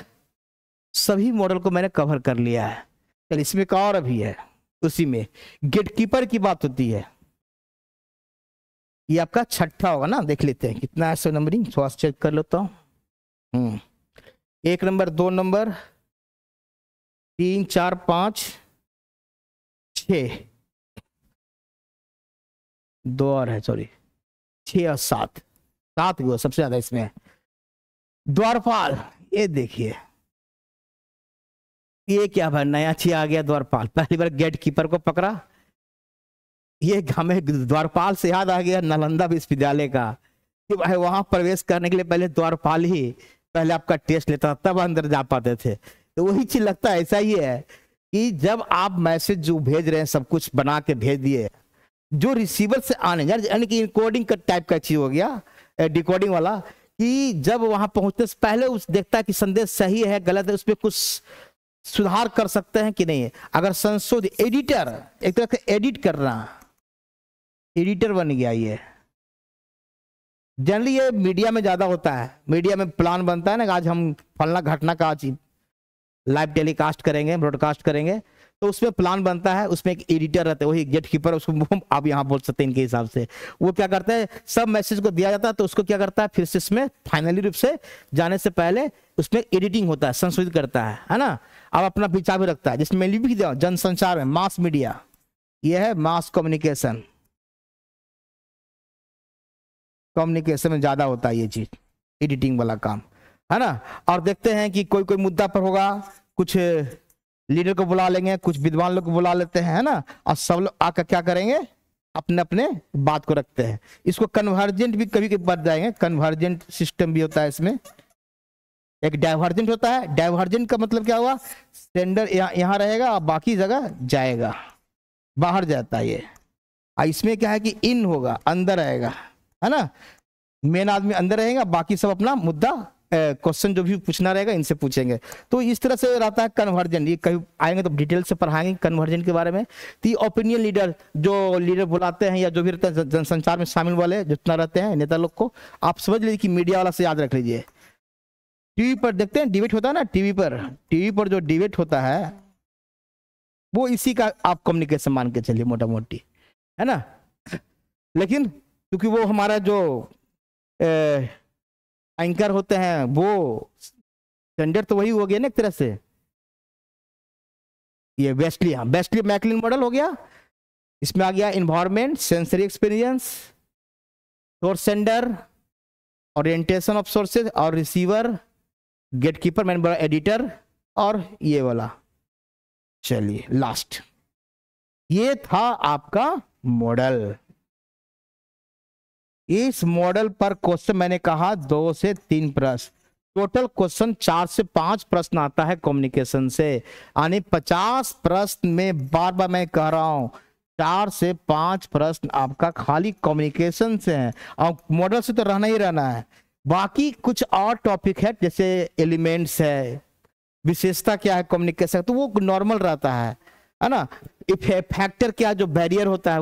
सभी मॉडल को मैंने कवर कर लिया है। चलिए इसमें एक और अभी है, उसी में गेटकीपर की बात होती है, ये आपका 6ठा होगा ना, देख लेते हैं कितना है नंबरिंग, थोड़ा चेक कर लेता हूँ। 1 नंबर 2 नंबर 3 4 5 6, 2 और है, सॉरी 6 और 7 भी सबसे ज्यादा इसमें है। द्वारपाल, ये देखिए ये क्या भाई नया चीज आ गया, द्वारपाल, पहली बार गेट कीपर को पकड़ा। ये हमें द्वारपाल से याद आ गया नालंदा विश्वविद्यालय का, कि भाई वहां प्रवेश करने के लिए पहले द्वारपाल ही पहले आपका टेस्ट लेता तब अंदर जा पाते थे। तो वही चीज लगता है ऐसा ही है कि जब आप मैसेज जो भेज रहे हैं सब कुछ बना के भेज दिए, जो रिसीवर से आने यानी कि इनकोडिंग का टाइप का चीज हो गया, डिकोडिंग वाला, कि जब वहां पहुंचने से पहले उस देखता है कि संदेश सही है गलत है, उसमें कुछ सुधार कर सकते हैं कि नहीं है। अगर संशोधित, एडिटर, एक तरह से एडिट करना, एडिटर बन गया ये। जनरली ये मीडिया में ज्यादा होता है, मीडिया में प्लान बनता है ना, आज हम फलना घटना का आज लाइव टेलीकास्ट करेंगे, ब्रॉडकास्ट करेंगे, तो उसमें प्लान बनता है, उसमें एक एडिटर रहता है, वही गेट कीपर, उसको आप यहाँ बोल सकते हैं इनके हिसाब से। वो क्या करता है, सब मैसेज को दिया जाता है तो उसको क्या करता है, फिर से इसमें फाइनली रूप से जाने से पहले उसमें एडिटिंग होता है, संशोधित करता है ना। अब अपना विचार भी रखता है, जिसमें लिख दिया जनसंचार में मास मीडिया, यह है मास कम्युनिकेशन, कम्युनिकेशन में ज्यादा होता है ये चीज, एडिटिंग वाला काम, है ना। और देखते हैं कि कोई कोई मुद्दा पर होगा, कुछ लीडर को बुला लेंगे, कुछ विद्वान लोग को बुला लेते हैं, है ना, और सब लोग आकर क्या करेंगे, अपने अपने बात को रखते हैं। इसको कन्वर्जेंट भी कभी कभी बढ़ जाएंगे, कन्वर्जेंट सिस्टम भी होता है इसमें। एक डाइवर्जेंट होता है, डाइवर्जेंट का मतलब क्या हुआ, सेंडर यहाँ रहेगा और बाकी जगह जाएगा, बाहर जाता है ये। इसमें क्या है कि इन होगा, अंदर आएगा, है ना, मेन आदमी अंदर रहेगा, बाकी सब अपना मुद्दा क्वेश्चन जो भी पूछना रहेगा इनसे पूछेंगे। तो इस तरह से रहता है कन्वर्जन। ये कहीं आएंगे तो डिटेल से पढ़ाएंगे कन्वर्जन के बारे में। तो ये ओपिनियन लीडर, जो लीडर बुलाते हैं या जो भी रहते हैं जनसंचार में शामिल वाले जितना रहते हैं नेता लोग को, आप समझ लीजिए कि मीडिया वाला से याद रख लीजिए। टीवी पर देखते हैं डिबेट होता है ना, टीवी पर जो डिबेट होता है वो इसी का आप कम्युनिकेशन मान के चलिए मोटा मोटी, है ना। लेकिन क्योंकि वो हमारा जो एंकर होते हैं वो स्टैंडर्ड तो वही हो गया ना एक तरह से, ये वेस्टली, हाँ वेस्टली मैकलिन मॉडल हो गया। इसमें आ गया environment, sensory experience, source sender, orientation of sources और रिसीवर, गेटकीपर मैंने बोला एडिटर, और ये वाला। चलिए लास्ट, ये था आपका मॉडल। इस मॉडल पर क्वेश्चन मैंने कहा 2 से 3 प्रश्न, टोटल क्वेश्चन 4 से 5 प्रश्न आता है कम्युनिकेशन से, यानी 50 प्रश्न में, बार बार मैं कह रहा हूं 4 से 5 प्रश्न आपका खाली कम्युनिकेशन से है। और मॉडल से तो रहना ही रहना है, बाकी कुछ और टॉपिक है जैसे एलिमेंट्स है, विशेषता क्या है कम्युनिकेशन, तो वो नॉर्मल रहता है ना। फैक्टर क्या, जो बैरियर होता है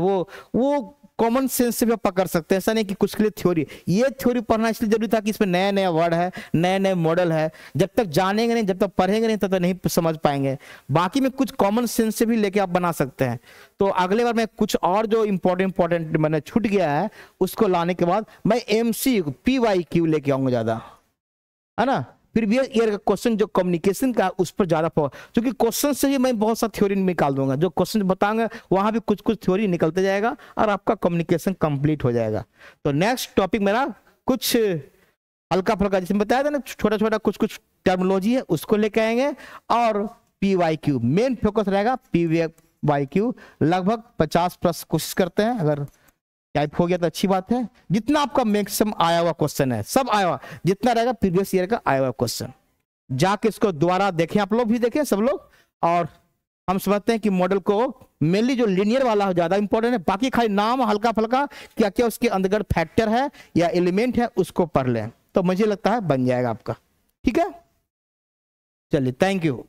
वो कॉमन सेंस से भी आप पकड़ सकते हैं, ऐसा नहीं कि कुछ के लिए थ्योरी। ये थ्योरी पढ़ना इसलिए जरूरी था कि इसमें नया नया वर्ड है, नए नए मॉडल है, जब तक जानेंगे नहीं, जब तक पढ़ेंगे नहीं, तब तक नहीं समझ पाएंगे। बाकी में कुछ कॉमन सेंस से भी लेके आप बना सकते हैं। तो अगले बार मैं कुछ और जो इंपॉर्टेंट मैंने छूट गया है उसको लाने के बाद मैं MCQ PYQ लेके आऊंगा ज्यादा, है ना। प्रीवियस ईयर का क्वेश्चन जो कम्युनिकेशन का उस पर ज्यादा क्योंकि क्वेश्चन से ही मैं बहुत सा थ्योरी निकाल दूंगा, जो क्वेश्चन बताऊंगा वहां भी कुछ कुछ थ्योरी निकलते जाएगा और आपका कम्युनिकेशन कंप्लीट हो जाएगा। तो नेक्स्ट टॉपिक मेरा कुछ हल्का फुल्का, जैसे बताया था ना, छोटा छोटा कुछ कुछ टर्मिनोलॉजी है उसको लेके आएंगे, और PYQ मेन फोकस रहेगा। PYQ लगभग 50 प्लस कोशिश करते हैं, अगर टाइप हो गया तो अच्छी बात है। जितना आपका मैक्सिमम आया हुआ क्वेश्चन है, सब आया हुआ जितना रहेगा प्रीवियस ईयर का आया हुआ क्वेश्चन, जाके इसको दोबारा देखें, आप लोग भी देखें सब लोग। और हम समझते हैं कि मॉडल को मेनली जो लीनियर वाला ज्यादा इंपॉर्टेंट है, बाकी खाली नाम हल्का फुल्का क्या क्या उसके अंदर फैक्टर है या एलिमेंट है उसको पढ़ लें, तो मुझे लगता है बन जाएगा आपका। ठीक है, चलिए थैंक यू।